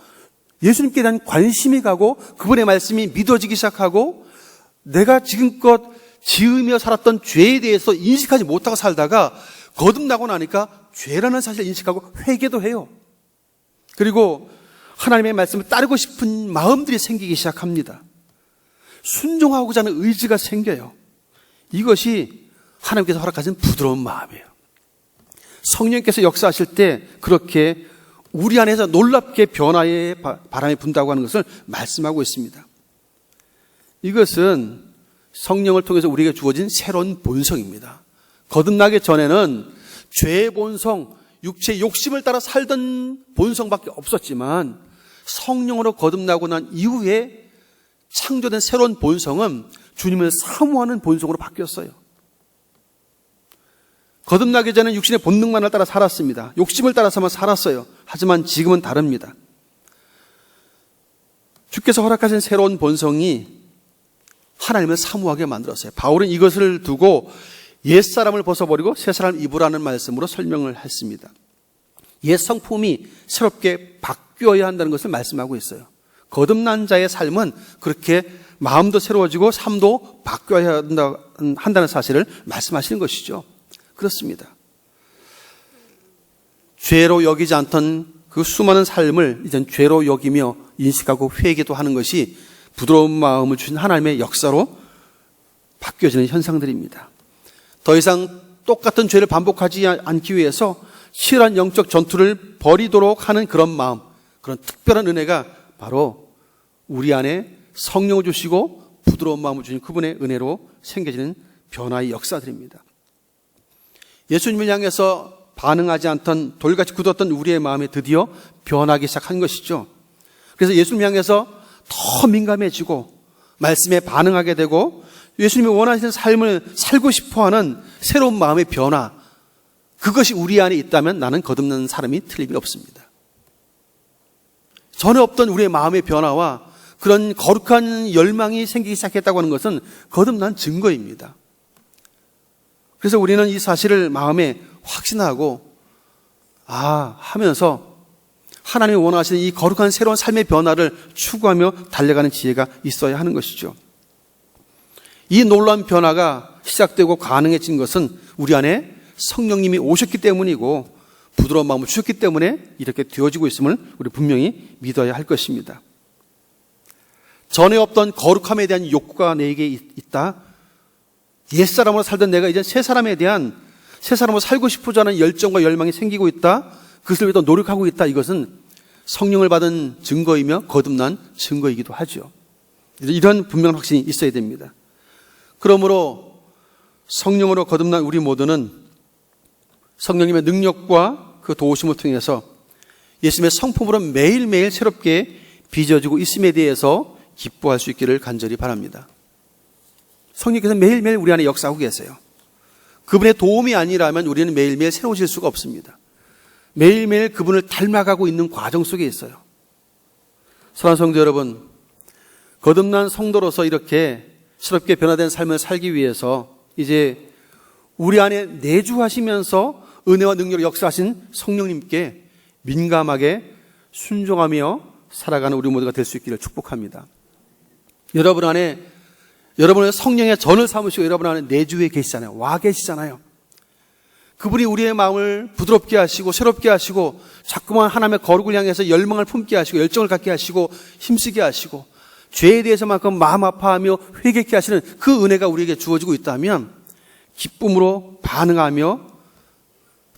예수님께 대한 관심이 가고 그분의 말씀이 믿어지기 시작하고, 내가 지금껏 지으며 살았던 죄에 대해서 인식하지 못하고 살다가 거듭나고 나니까 죄라는 사실을 인식하고 회개도 해요. 그리고 하나님의 말씀을 따르고 싶은 마음들이 생기기 시작합니다. 순종하고자 하는 의지가 생겨요. 이것이 하나님께서 허락하신 부드러운 마음이에요. 성령께서 역사하실 때 그렇게 우리 안에서 놀랍게 변화의 바람이 분다고 하는 것을 말씀하고 있습니다. 이것은 성령을 통해서 우리에게 주어진 새로운 본성입니다. 거듭나기 전에는 죄의 본성, 육체의 욕심을 따라 살던 본성밖에 없었지만, 성령으로 거듭나고 난 이후에 창조된 새로운 본성은 주님을 사모하는 본성으로 바뀌었어요. 거듭나기 전에 육신의 본능만을 따라 살았습니다. 욕심을 따라서만 살았어요. 하지만 지금은 다릅니다. 주께서 허락하신 새로운 본성이 하나님을 사모하게 만들었어요. 바울은 이것을 두고 옛사람을 벗어버리고 새사람을 입으라는 말씀으로 설명을 했습니다. 옛 성품이 새롭게 바뀌어야 한다는 것을 말씀하고 있어요. 거듭난 자의 삶은 그렇게 마음도 새로워지고 삶도 바뀌어야 한다는 사실을 말씀하시는 것이죠. 그렇습니다. 죄로 여기지 않던 그 수많은 삶을 이젠 죄로 여기며 인식하고 회개도 하는 것이 부드러운 마음을 주신 하나님의 역사로 바뀌어지는 현상들입니다. 더 이상 똑같은 죄를 반복하지 않기 위해서 치열한 영적 전투를 벌이도록 하는 그런 마음, 그런 특별한 은혜가 바로 우리 안에 성령을 주시고 부드러운 마음을 주신 그분의 은혜로 생겨지는 변화의 역사들입니다. 예수님을 향해서 반응하지 않던 돌같이 굳었던 우리의 마음이 드디어 변하기 시작한 것이죠. 그래서 예수님 향해서 더 민감해지고 말씀에 반응하게 되고 예수님이 원하시는 삶을 살고 싶어하는 새로운 마음의 변화, 그것이 우리 안에 있다면 나는 거듭난 사람이 틀림이 없습니다. 전에 없던 우리의 마음의 변화와 그런 거룩한 열망이 생기기 시작했다고 하는 것은 거듭난 증거입니다. 그래서 우리는 이 사실을 마음에 확신하고 하면서 하나님이 원하시는 이 거룩한 새로운 삶의 변화를 추구하며 달려가는 지혜가 있어야 하는 것이죠. 이 놀라운 변화가 시작되고 가능해진 것은 우리 안에 성령님이 오셨기 때문이고 부드러운 마음을 주셨기 때문에 이렇게 되어지고 있음을 우리 분명히 믿어야 할 것입니다. 전에 없던 거룩함에 대한 욕구가 내게 있다. 옛사람으로 살던 내가 이제 새 사람으로 살고 싶어져 하는 열정과 열망이 생기고 있다. 그것을 위해 노력하고 있다. 이것은 성령을 받은 증거이며 거듭난 증거이기도 하죠. 이런 분명한 확신이 있어야 됩니다. 그러므로 성령으로 거듭난 우리 모두는 성령님의 능력과 그 도우심을 통해서 예수님의 성품으로 매일매일 새롭게 빚어지고 있음에 대해서 기뻐할 수 있기를 간절히 바랍니다. 성령께서 매일매일 우리 안에 역사하고 계세요. 그분의 도움이 아니라면 우리는 매일매일 새로워질 수가 없습니다. 매일매일 그분을 닮아가고 있는 과정 속에 있어요. 사랑하는 성도 여러분, 거듭난 성도로서 이렇게 새롭게 변화된 삶을 살기 위해서 이제 우리 안에 내주하시면서 은혜와 능력으로 역사하신 성령님께 민감하게 순종하며 살아가는 우리 모두가 될 수 있기를 축복합니다. 여러분 안에 여러분의 성령의 전을 삼으시고 여러분 안에 내주에 계시잖아요. 와 계시잖아요. 그분이 우리의 마음을 부드럽게 하시고 새롭게 하시고 자꾸만 하나님의 거룩을 향해서 열망을 품게 하시고 열정을 갖게 하시고 힘쓰게 하시고 죄에 대해서만큼 마음 아파하며 회개케 하시는 그 은혜가 우리에게 주어지고 있다면 기쁨으로 반응하며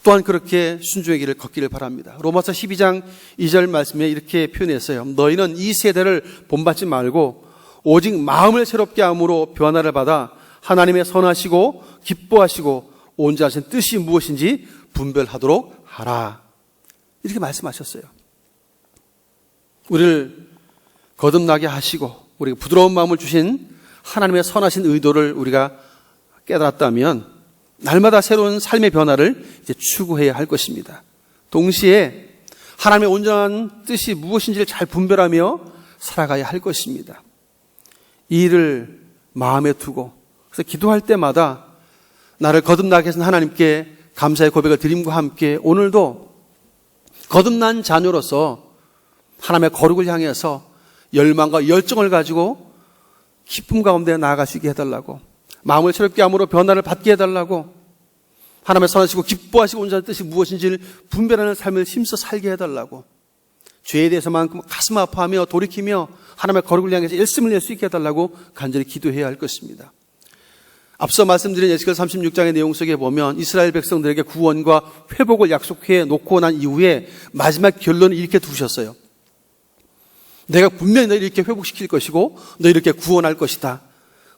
또한 그렇게 순종의 길을 걷기를 바랍니다. 로마서 12장 2절 말씀에 이렇게 표현했어요. 너희는 이 세대를 본받지 말고 오직 마음을 새롭게 함으로 변화를 받아 하나님의 선하시고 기뻐하시고 온전하신 뜻이 무엇인지 분별하도록 하라. 이렇게 말씀하셨어요. 우리를 거듭나게 하시고 우리가 부드러운 마음을 주신 하나님의 선하신 의도를 우리가 깨달았다면 날마다 새로운 삶의 변화를 이제 추구해야 할 것입니다. 동시에 하나님의 온전한 뜻이 무엇인지를 잘 분별하며 살아가야 할 것입니다. 이 일을 마음에 두고 그래서 기도할 때마다 나를 거듭나게 하신 하나님께 감사의 고백을 드림과 함께 오늘도 거듭난 자녀로서 하나님의 거룩을 향해서 열망과 열정을 가지고 기쁨 가운데 나아갈 수 있게 해달라고 마음을 새롭게 함으로 변화를 받게 해달라고 하나님의 선하시고 기뻐하시고 온전한 뜻이 무엇인지를 분별하는 삶을 힘써 살게 해달라고 죄에 대해서만큼 가슴 아파하며 돌이키며 하나님의 거룩을 향해서 일심을 낼 수 있게 해달라고 간절히 기도해야 할 것입니다. 앞서 말씀드린 에스겔 36장의 내용 속에 보면 이스라엘 백성들에게 구원과 회복을 약속해 놓고 난 이후에 마지막 결론을 이렇게 두셨어요. 내가 분명히 너희를 이렇게 회복시킬 것이고 너희를 이렇게 구원할 것이다.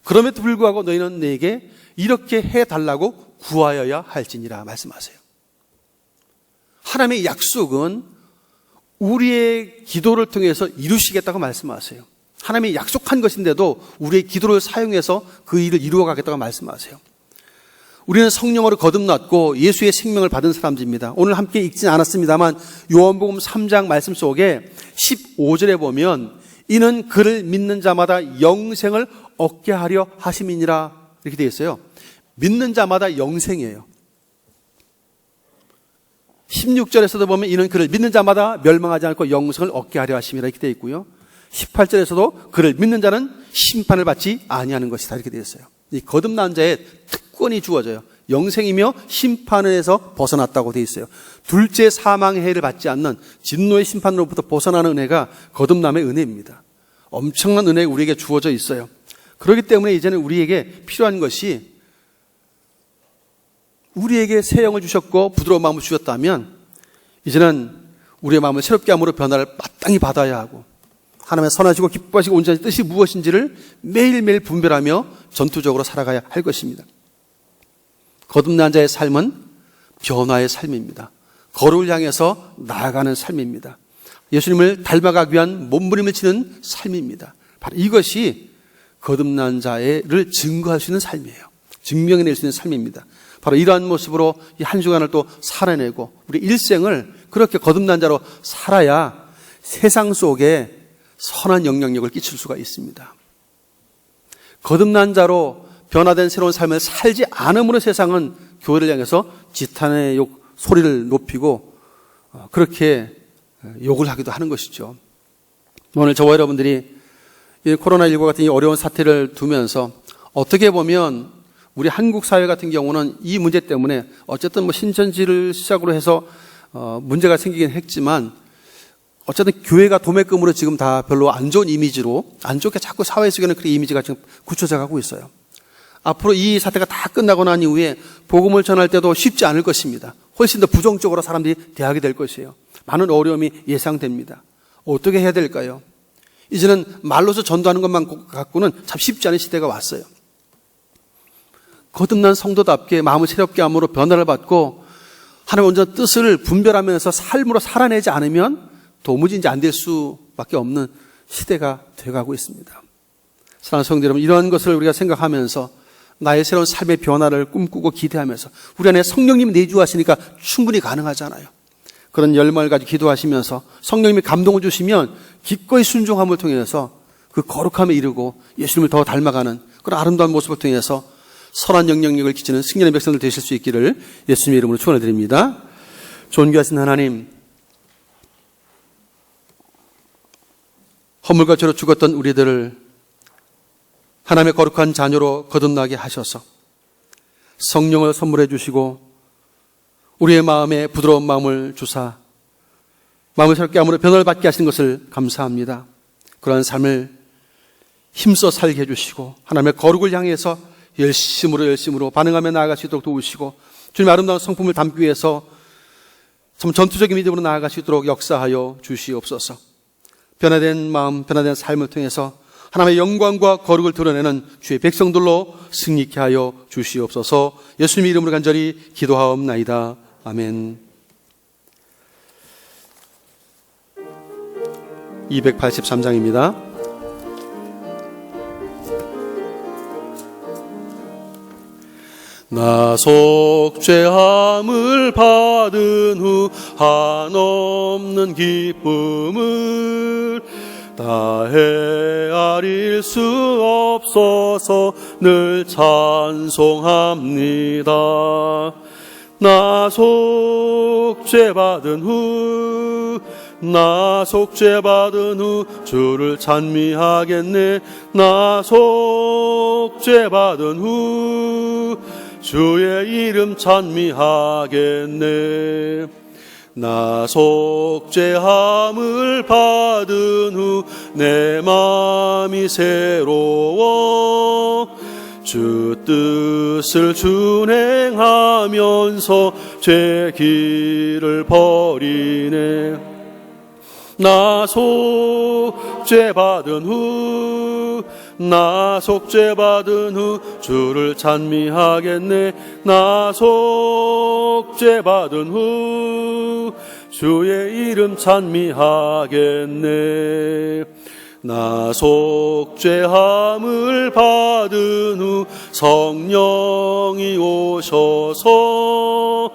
그럼에도 불구하고 너희는 내게 이렇게 해달라고 구하여야 할지니라 말씀하세요. 하나님의 약속은 우리의 기도를 통해서 이루시겠다고 말씀하세요. 하나님이 약속한 것인데도 우리의 기도를 사용해서 그 일을 이루어가겠다고 말씀하세요. 우리는 성령으로 거듭났고 예수의 생명을 받은 사람들입니다. 오늘 함께 읽진 않았습니다만 요한복음 3장 말씀 속에 15절에 보면 이는 그를 믿는 자마다 영생을 얻게 하려 하심이니라 이렇게 되어 있어요. 믿는 자마다 영생이에요. 16절에서도 보면 이는 그를 믿는 자마다 멸망하지 않고 영생을 얻게 하려 하심이라 이렇게 되어 있고요. 18절에서도 그를 믿는 자는 심판을 받지 아니하는 것이다 이렇게 되어 있어요. 이 거듭난 자의 특권이 주어져요. 영생이며 심판에서 벗어났다고 되어 있어요. 둘째 사망의 해를 받지 않는 진노의 심판으로부터 벗어나는 은혜가 거듭남의 은혜입니다. 엄청난 은혜가 우리에게 주어져 있어요. 그렇기 때문에 이제는 우리에게 필요한 것이 우리에게 새 영을 주셨고 부드러운 마음을 주셨다면 이제는 우리의 마음을 새롭게 함으로 변화를 마땅히 받아야 하고 하나님의 선하시고 기뻐하시고 온전한 뜻이 무엇인지를 매일매일 분별하며 전투적으로 살아가야 할 것입니다. 거듭난 자의 삶은 변화의 삶입니다. 거룩을 향해서 나아가는 삶입니다. 예수님을 닮아가기 위한 몸부림을 치는 삶입니다. 바로 이것이 거듭난 자를 증거할 수 있는 삶이에요. 증명해낼 수 있는 삶입니다. 바로 이러한 모습으로 이 한 주간을 또 살아내고 우리 일생을 그렇게 거듭난 자로 살아야 세상 속에 선한 영향력을 끼칠 수가 있습니다. 거듭난 자로 변화된 새로운 삶을 살지 않음으로 세상은 교회를 향해서 지탄의 욕 소리를 높이고 그렇게 욕을 하기도 하는 것이죠. 오늘 저와 여러분들이 이 코로나19 같은 이 어려운 사태를 두면서 어떻게 보면 우리 한국 사회 같은 경우는 이 문제 때문에 어쨌든 신천지를 시작으로 해서 문제가 생기긴 했지만 어쨌든 교회가 도매금으로 지금 다 별로 안 좋은 이미지로 안 좋게 자꾸 사회 속에는 그런 이미지가 지금 굳혀져 가고 있어요. 앞으로 이 사태가 다 끝나고 난 이후에 복음을 전할 때도 쉽지 않을 것입니다. 훨씬 더 부정적으로 사람들이 대하게 될 것이에요. 많은 어려움이 예상됩니다. 어떻게 해야 될까요? 이제는 말로서 전도하는 것만 갖고는 참 쉽지 않은 시대가 왔어요. 거듭난 성도답게 마음을 새롭게 함으로 변화를 받고 하나님의 온전한 뜻을 분별하면서 삶으로 살아내지 않으면 도무지 이제 안 될 수밖에 없는 시대가 되어가고 있습니다. 사랑하는 성도 여러분, 이러한 것을 우리가 생각하면서 나의 새로운 삶의 변화를 꿈꾸고 기대하면서 우리 안에 성령님이 내주하시니까 충분히 가능하잖아요. 그런 열망을 가지고 기도하시면서 성령님이 감동을 주시면 기꺼이 순종함을 통해서 그 거룩함에 이르고 예수님을 더 닮아가는 그런 아름다운 모습을 통해서 선한 영향력을 끼치는 승리의 백성들 되실 수 있기를 예수님의 이름으로 축원해 드립니다. 존귀하신 하나님, 허물과 죄로 죽었던 우리들을 하나님의 거룩한 자녀로 거듭나게 하셔서 성령을 선물해 주시고 우리의 마음에 부드러운 마음을 주사 마음을 새롭게 함으로 변화를 받게 하시는 것을 감사합니다. 그러한 삶을 힘써 살게 해주시고 하나님의 거룩을 향해서 열심으로 반응하며 나아갈 수 있도록 도우시고 주님의 아름다운 성품을 담기 위해서 참 전투적인 믿음으로 나아갈 수 있도록 역사하여 주시옵소서. 변화된 마음, 변화된 삶을 통해서 하나님의 영광과 거룩을 드러내는 주의 백성들로 승리케 하여 주시옵소서. 예수님의 이름으로 간절히 기도하옵나이다. 아멘. 283장입니다. 나 속죄함을 받은 후 한없는 기쁨을 다 헤아릴 수 없어서 늘 찬송합니다. 나 속죄받은 후 주를 찬미하겠네. 나 속죄받은 후 주의 이름 찬미하겠네. 나 속죄함을 받은 후 내 마음이 새로워 주 뜻을 준행하면서 죄 길을 버리네. 나 속죄받은 후 주를 찬미하겠네. 나 속죄받은 후 주의 이름 찬미하겠네. 나 속죄함을 받은 후 성령이 오셔서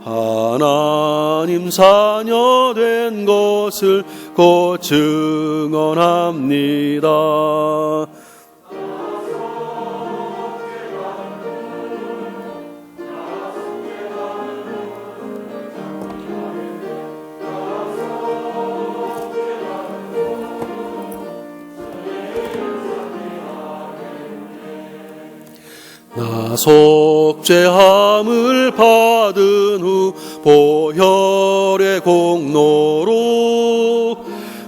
하나님 자녀 된 것을 곧 증언합니다. 나 속죄함을 받은 후 보혈의 공로로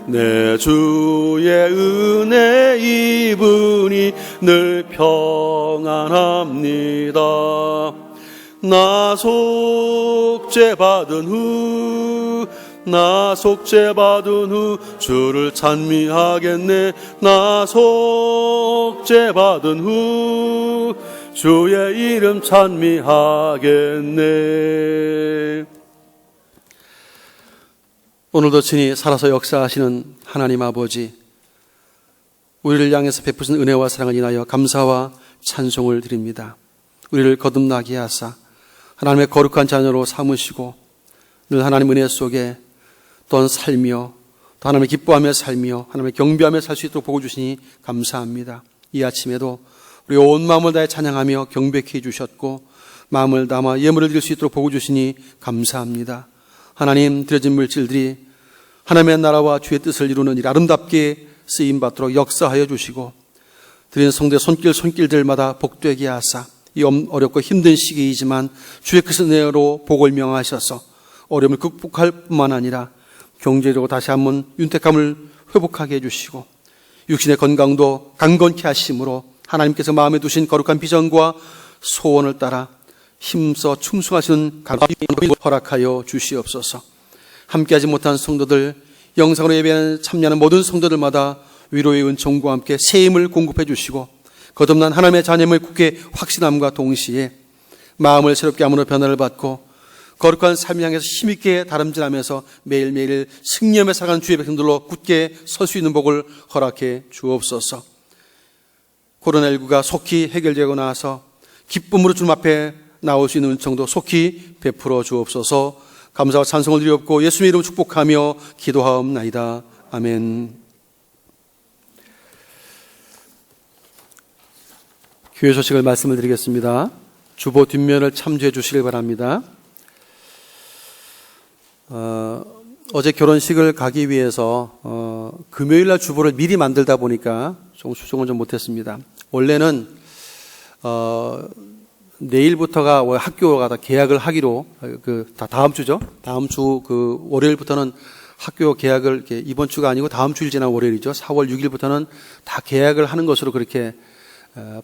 내 주의 은혜 입으니 늘 평안합니다. 나 속죄받은 후 주를 찬미하겠네. 나 속죄받은 후 주의 이름 찬미하겠네. 오늘도 친히 살아서 역사하시는 하나님 아버지, 우리를 향해서 베푸신 은혜와 사랑을 인하여 감사와 찬송을 드립니다. 우리를 거듭나게 하사 하나님의 거룩한 자녀로 삼으시고 늘 하나님 은혜 속에 또한 살며 또 하나님의 기뻐하며 살며 하나님의 경배하며 살 수 있도록 복을 주시니 감사합니다. 이 아침에도 우리 온 마음을 다해 찬양하며 경배케 해주셨고 마음을 담아 예물을 드릴 수 있도록 복을 주시니 감사합니다. 하나님, 드려진 물질들이 하나님의 나라와 주의 뜻을 이루는 일 아름답게 쓰임받도록 역사하여 주시고 드린 성도의 손길들마다 복되게 하사 이 어렵고 힘든 시기이지만 주의 크신 은혜로 복을 명하셔서 어려움을 극복할 뿐만 아니라 경제적으로 다시 한번 윤택함을 회복하게 해주시고 육신의 건강도 강건케 하심으로 하나님께서 마음에 두신 거룩한 비전과 소원을 따라 힘써 충성하시는 가족이 허락하여 주시옵소서. 함께하지 못한 성도들, 영상으로 예배하는 참여하는 모든 성도들마다 위로의 은총과 함께 새 힘을 공급해 주시고 거듭난 하나님의 자녀임을 굳게 확신함과 동시에 마음을 새롭게 함으로 변화를 받고 거룩한 삶을 향해서 힘있게 다름질하면서 매일매일 승리하며 살아가는 주의 백성들로 굳게 설 수 있는 복을 허락해 주옵소서. 코로나19가 속히 해결되고 나서 기쁨으로 주님 앞에 나올 수 있는 은총도 속히 베풀어 주옵소서. 감사와 찬송을 드리옵고 예수님의 이름으로 축복하며 기도하옵나이다. 아멘. 교회 소식을 말씀을 드리겠습니다. 주보 뒷면을 참조해 주시길 바랍니다. 어제 결혼식을 가기 위해서 금요일날 주보를 미리 만들다 보니까 좀 수정을 좀 못했습니다. 원래는 내일부터가 학교가 다 개학을 하기로 다음 주죠. 다음 주 월요일부터는 학교 개학을 이번 주가 아니고 다음 주일 지난 월요일이죠. 4월 6일부터는 다 개학을 하는 것으로 그렇게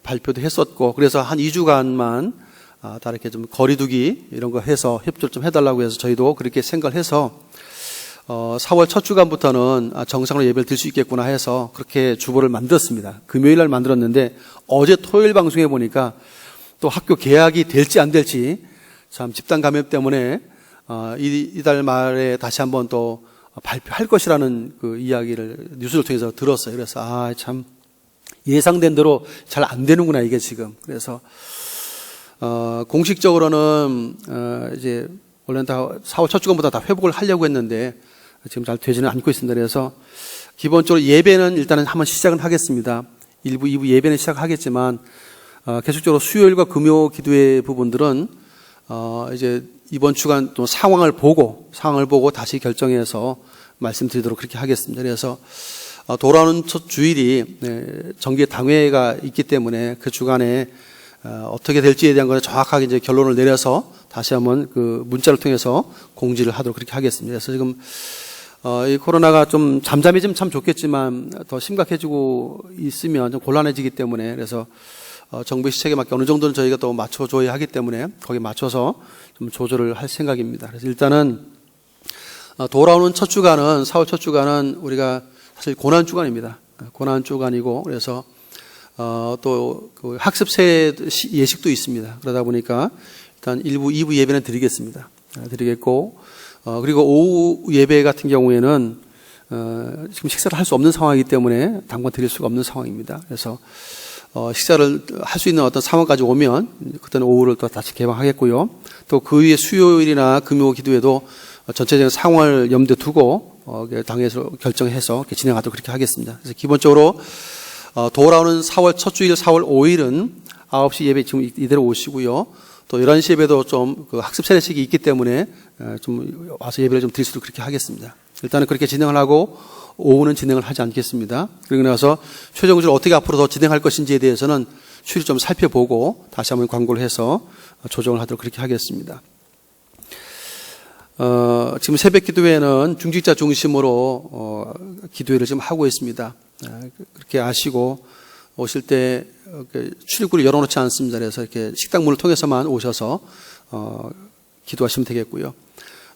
발표도 했었고 그래서 한 2주간만 다 이렇게 좀 거리두기 이런 거 해서 협조를 좀 해달라고 해서 저희도 그렇게 생각을 해서 4월 첫 주간부터는 정상으로 예배를 드릴 수 있겠구나 해서 그렇게 주보를 만들었습니다. 금요일 날 만들었는데 어제 토요일 방송에 보니까 또 학교 개학이 될지 안 될지 참 집단 감염 때문에 이달 말에 다시 한번 또 발표할 것이라는 그 이야기를 뉴스를 통해서 들었어요. 그래서 참 예상된 대로 잘 안 되는구나 이게 지금. 그래서 공식적으로는 이제 원래는 다 4월 첫 주간보다 다 회복을 하려고 했는데 지금 잘 되지는 않고 있습니다. 그래서 기본적으로 예배는 일단은 한번 시작은 하겠습니다. 1부, 2부 예배는 시작하겠지만 계속적으로 수요일과 금요 기도회 부분들은 이제 이번 주간 또 상황을 보고 다시 결정해서 말씀드리도록 그렇게 하겠습니다. 그래서 돌아오는 첫 주일이 정기의 당회가 있기 때문에 그 주간에 어떻게 될지에 대한 것을 정확하게 이제 결론을 내려서 다시 한번 그 문자를 통해서 공지를 하도록 그렇게 하겠습니다. 그래서 지금 이 코로나가 좀 잠잠해지면 참 좋겠지만 더 심각해지고 있으면 좀 곤란해지기 때문에 그래서 정부의 시책에 맞게 어느 정도는 저희가 또 맞춰줘야 하기 때문에 거기에 맞춰서 좀 조절을 할 생각입니다. 그래서 일단은 돌아오는 첫 주간은 4월 첫 주간은 우리가 사실 고난 주간입니다. 고난 주간이고 그래서 또 그 학습세 예식도 있습니다. 그러다 보니까 일단 1부, 2부 예배는 드리겠습니다. 드리겠고 그리고 오후 예배 같은 경우에는 지금 식사를 할 수 없는 상황이기 때문에 당분 드릴 수가 없는 상황입니다. 그래서 식사를 할 수 있는 어떤 상황까지 오면 그때는 오후를 또 다시 개방하겠고요. 또 그 위에 수요일이나 금요 기도에도 전체적인 상황을 염두에 두고 당에서 결정해서 이렇게 진행하도록 그렇게 하겠습니다. 그래서 기본적으로 돌아오는 4월 첫 주일 4월 5일은 9시 예배 지금 이대로 오시고요. 또 11시 예배도 좀 그 학습 세례식이 있기 때문에 좀 와서 예배를 좀 드릴 수 있도록 그렇게 하겠습니다. 일단은 그렇게 진행을 하고 오후는 진행을 하지 않겠습니다. 그리고 나서 최종적으로 어떻게 앞으로 더 진행할 것인지에 대해서는 추리 좀 살펴보고 다시 한번 광고를 해서 조정을 하도록 그렇게 하겠습니다. 지금 새벽 기도회는 중직자 중심으로 기도회를 지금 하고 있습니다. 그렇게 아시고 오실 때 출입구를 열어놓지 않습니다. 그래서 이렇게 식당문을 통해서만 오셔서 기도하시면 되겠고요.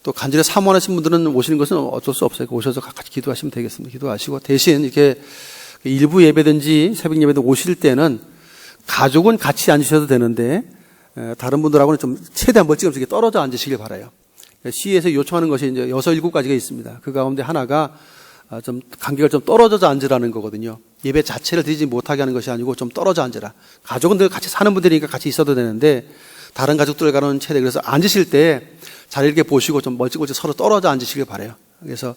또 간절히 사모하신 분들은 오시는 것은 어쩔 수 없어요. 오셔서 같이 기도하시면 되겠습니다. 기도하시고 대신 이렇게 일부 예배든지 새벽 예배든 오실 때는 가족은 같이 앉으셔도 되는데 다른 분들하고는 좀 최대한 멀찍이 떨어져 앉으시길 바라요. 시에서 요청하는 것이 이제 6, 7가지가 있습니다. 그 가운데 하나가 좀 간격을 좀 떨어져서 앉으라는 거거든요. 예배 자체를 드리지 못하게 하는 것이 아니고 좀 떨어져 앉으라. 가족은 늘 같이 사는 분들이니까 같이 있어도 되는데 다른 가족들과는 최대 그래서 앉으실 때 자리를 이렇게 보시고 좀 멀찍이 서로 떨어져 앉으시길 바라요. 그래서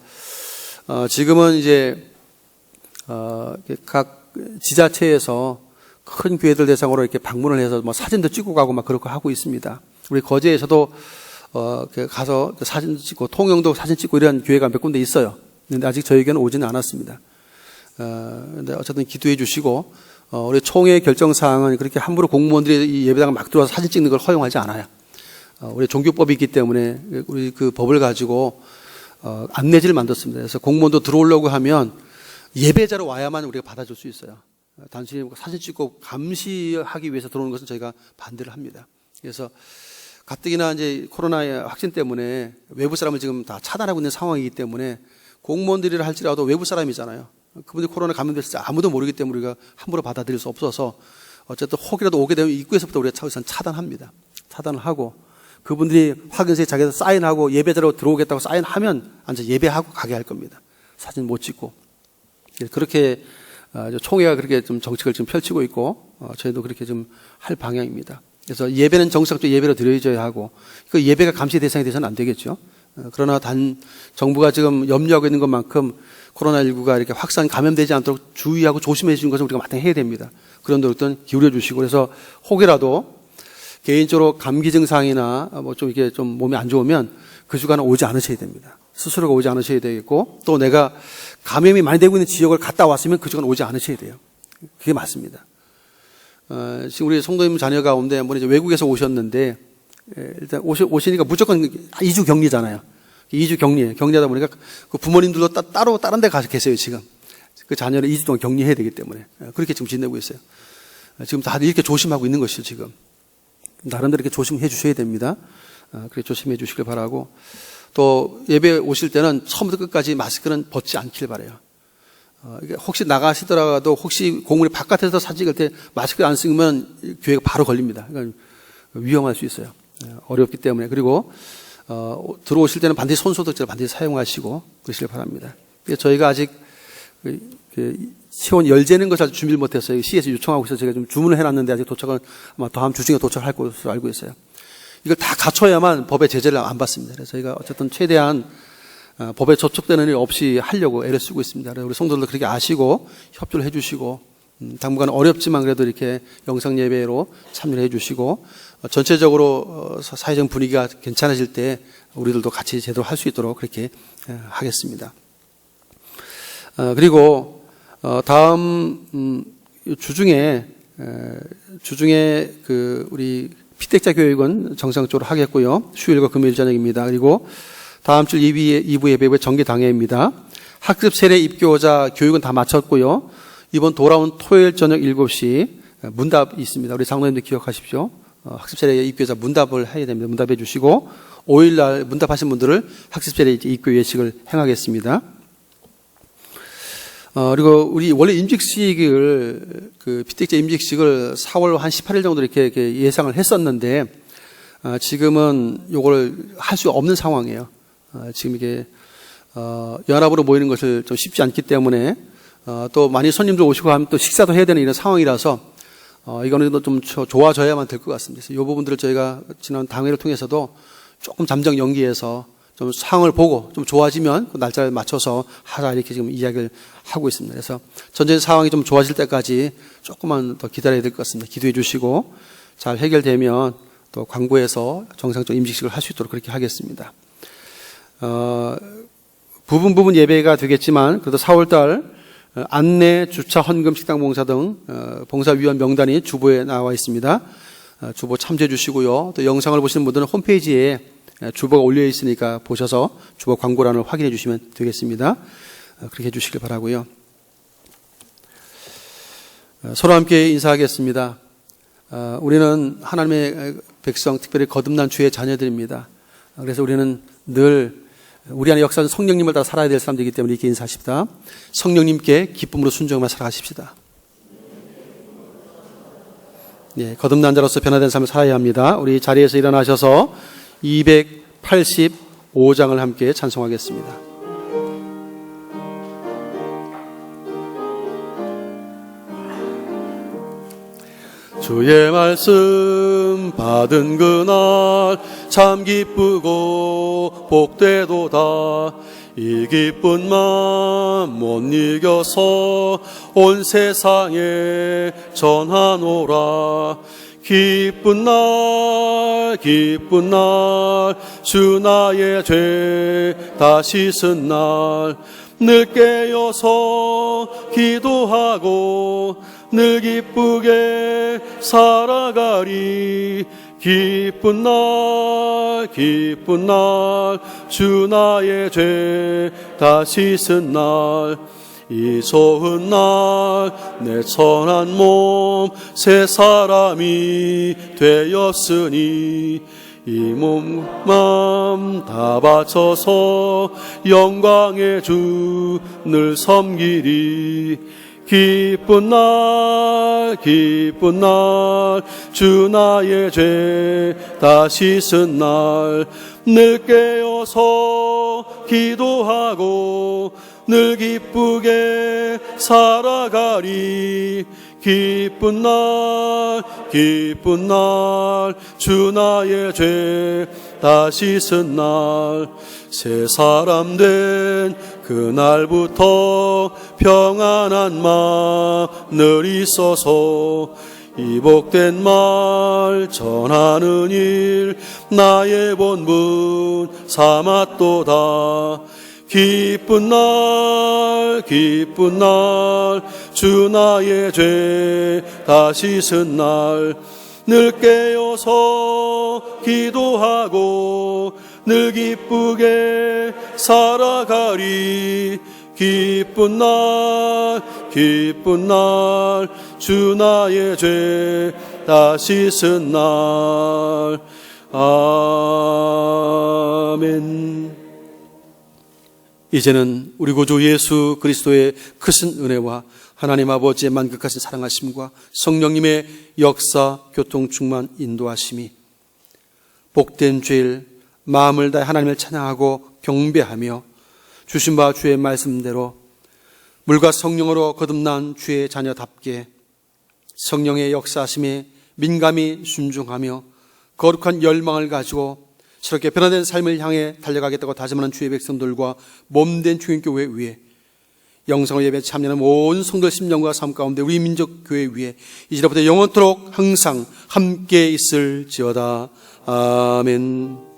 지금은 이제 각 지자체에서 큰 교회들 대상으로 이렇게 방문을 해서 뭐 사진도 찍고 가고 막 그렇게 하고 있습니다. 우리 거제에서도 가서 사진 찍고 통영도 사진 찍고 이런 교회가 몇 군데 있어요. 근데 아직 저에게는 오지는 않았습니다. 근데 어쨌든 기도해 주시고, 우리 총회 결정사항은 그렇게 함부로 공무원들이 이 예배당을 막 들어와서 사진 찍는 걸 허용하지 않아요. 우리 종교법이 있기 때문에 우리 그 법을 가지고 안내지를 만들었습니다. 그래서 공무원도 들어오려고 하면 예배자로 와야만 우리가 받아줄 수 있어요. 단순히 사진 찍고 감시하기 위해서 들어오는 것은 저희가 반대를 합니다. 그래서 가뜩이나 이제 코로나의 확진 때문에 외부 사람을 지금 다 차단하고 있는 상황이기 때문에 공무원들이라 할지라도 외부 사람이잖아요. 그분들이 코로나 감염됐을 때 아무도 모르기 때문에 우리가 함부로 받아들일 수 없어서 어쨌든 혹이라도 오게 되면 입구에서부터 우리가 우선 차단합니다. 차단을 하고 그분들이 확인서에 자기가 사인하고 예배자로 들어오겠다고 사인하면 앉아 예배하고 가게 할 겁니다. 사진 못 찍고. 그렇게 총회가 그렇게 좀 정책을 지금 펼치고 있고 저희도 그렇게 좀 할 방향입니다. 그래서 예배는 정상적으로 예배로 드려져야 하고 그 예배가 감시 대상이 돼서는 안 되겠죠. 그러나 정부가 지금 염려하고 있는 것만큼 코로나19가 이렇게 확산 감염되지 않도록 주의하고 조심해 주는 것을 우리가 마땅히 해야 됩니다. 그런 노력도 기울여 주시고 그래서 혹이라도 개인적으로 감기 증상이나 뭐 좀 이게 좀 몸이 안 좋으면 그 주간은 오지 않으셔야 됩니다. 스스로가 오지 않으셔야 되겠고 또 내가 감염이 많이 되고 있는 지역을 갔다 왔으면 그 주간 오지 않으셔야 돼요. 그게 맞습니다. 지금 우리 성도님 자녀 가운데 한번 이제 외국에서 오셨는데 일단 오시니까 무조건 2주 격리잖아요. 2주 격리예요. 격리하다 보니까 그 부모님들도 따로 다른 데 가서 계세요, 지금. 그 자녀를 2주 동안 격리해야 되기 때문에. 그렇게 지금 지내고 있어요. 지금 다들 이렇게 조심하고 있는 것이죠, 지금. 나름대로 이렇게 조심해 주셔야 됩니다. 그렇게 조심해 주시길 바라고. 또 예배 오실 때는 처음부터 끝까지 마스크는 벗지 않길 바라요. 혹시 나가시더라도 혹시 공문이 바깥에서 사진 찍을 때 마스크 안 쓰면 교회가 바로 걸립니다. 그러니까 위험할 수 있어요. 어렵기 때문에. 그리고 들어오실 때는 반드시 손소독제를 반드시 사용하시고 그러시길 바랍니다. 저희가 아직 시원 열재는 것을 아직 준비를 못했어요. 시에서 요청하고 있어서 제가 좀 주문을 해놨는데 아직 도착은 아마 다음 주 중에 도착할 것으로 알고 있어요. 이걸 다 갖춰야만 법의 제재를 안 받습니다. 그래서 저희가 어쨌든 최대한 법에 저촉되는 일 없이 하려고 애를 쓰고 있습니다. 그래서 우리 성도들도 그렇게 아시고 협조를 해주시고 당분간 어렵지만 그래도 이렇게 영상 예배로 참여를 해주시고 전체적으로 사회적 분위기가 괜찮아질 때 우리들도 같이 제대로 할 수 있도록 그렇게 하겠습니다. 그리고 다음 주중에 그 우리 피택자 교육은 정상적으로 하겠고요. 수요일과 금요일 저녁입니다. 그리고 다음 주 2부 예배의 정기 당회입니다. 학습 세례 입교자 교육은 다 마쳤고요. 이번 돌아온 토요일 저녁 7시 문답이 있습니다. 우리 장로님들 기억하십시오. 학습 세례 입교자 문답을 해야 됩니다. 문답해 주시고 5일날 문답하신 분들을 학습 세례 입교 예식을 행하겠습니다. 그리고 우리 원래 임직식을 그 피택자 임직식을 4월 한 18일 정도 이렇게 예상을 했었는데 지금은 요걸 할 수 없는 상황이에요. 지금 이게 연합으로 모이는 것을 좀 쉽지 않기 때문에 또 많이 손님들 오시고 하면 또 식사도 해야 되는 이런 상황이라서 이거는 좀 좋아져야만 될 것 같습니다. 그래서 이 부분들을 저희가 지난 당회를 통해서도 조금 잠정 연기해서 좀 상황을 보고 좀 좋아지면 그 날짜에 맞춰서 하자 이렇게 지금 이야기를 하고 있습니다. 그래서 전체 상황이 좀 좋아질 때까지 조금만 더 기다려야 될 것 같습니다. 기도해 주시고 잘 해결되면 또 광고에서 정상적 임직식을 할 수 있도록 그렇게 하겠습니다. 부분 예배가 되겠지만 그래도 4월달 안내, 주차, 헌금, 식당 봉사 등 봉사위원 명단이 주보에 나와 있습니다. 주보 참조해 주시고요. 또 영상을 보시는 분들은 홈페이지에 주보가 올려 있으니까 보셔서 주보 광고란을 확인해 주시면 되겠습니다. 그렇게 해주시길 바라고요. 서로 함께 인사하겠습니다. 우리는 하나님의 백성, 특별히 거듭난 주의 자녀들입니다. 그래서 우리는 늘 우리 안에 역사하는 성령님을 따라 살아야 될 사람들이기 때문에 이렇게 인사하십시다. 성령님께 기쁨으로 순종하며 살아가십시다. 예, 거듭난 자로서 변화된 삶을 살아야 합니다. 우리 자리에서 일어나셔서 285장을 함께 찬송하겠습니다. 주의 말씀 받은 그날 참 기쁘고 복되도다. 이 기쁜 마음 못 이겨서 온 세상에 전하노라. 기쁜 날 주 나의 죄 다 씻은 날 늘 깨어서 기도하고 늘 기쁘게 살아가리. 기쁜 날 주 나의 죄 다 씻은 날, 이 좋은 날 내 천한 몸 새 사람이 되었으니 이 몸 맘 다 바쳐서 영광의 주 늘 섬기리. 기쁜 날 주 나의 죄 다 씻은 날, 늘 깨어서 기도하고 늘 기쁘게 살아가리. 기쁜 날 주 나의 죄 다 씻은 날, 새 사람 된 그날부터 평안한 마늘 있어서 이 복된 말 전하는 일 나의 본분 삼았도다. 기쁜 날 주 나의 죄 다 씻은 날, 늘 깨어서 기도하고 늘 기쁘게 살아가리. 기쁜 날 주 나의 죄 다 씻은 날. 아멘. 이제는 우리 구주 예수 그리스도의 크신 은혜와 하나님 아버지의 만극하신 사랑하심과 성령님의 역사, 교통, 충만, 인도하심이 복된 죄일 마음을 다해 하나님을 찬양하고 경배하며 주신 바 주의 말씀대로 물과 성령으로 거듭난 주의 자녀답게 성령의 역사하심에 민감히 순종하며 거룩한 열망을 가지고 새롭게 변화된 삶을 향해 달려가겠다고 다짐하는 주의 백성들과 몸된 주인교회 위에 영성을 예배 참여하는 온 성도의 심령과 삶 가운데 우리 민족교회 위에 이제부터 영원토록 항상 함께 있을지어다. 아멘.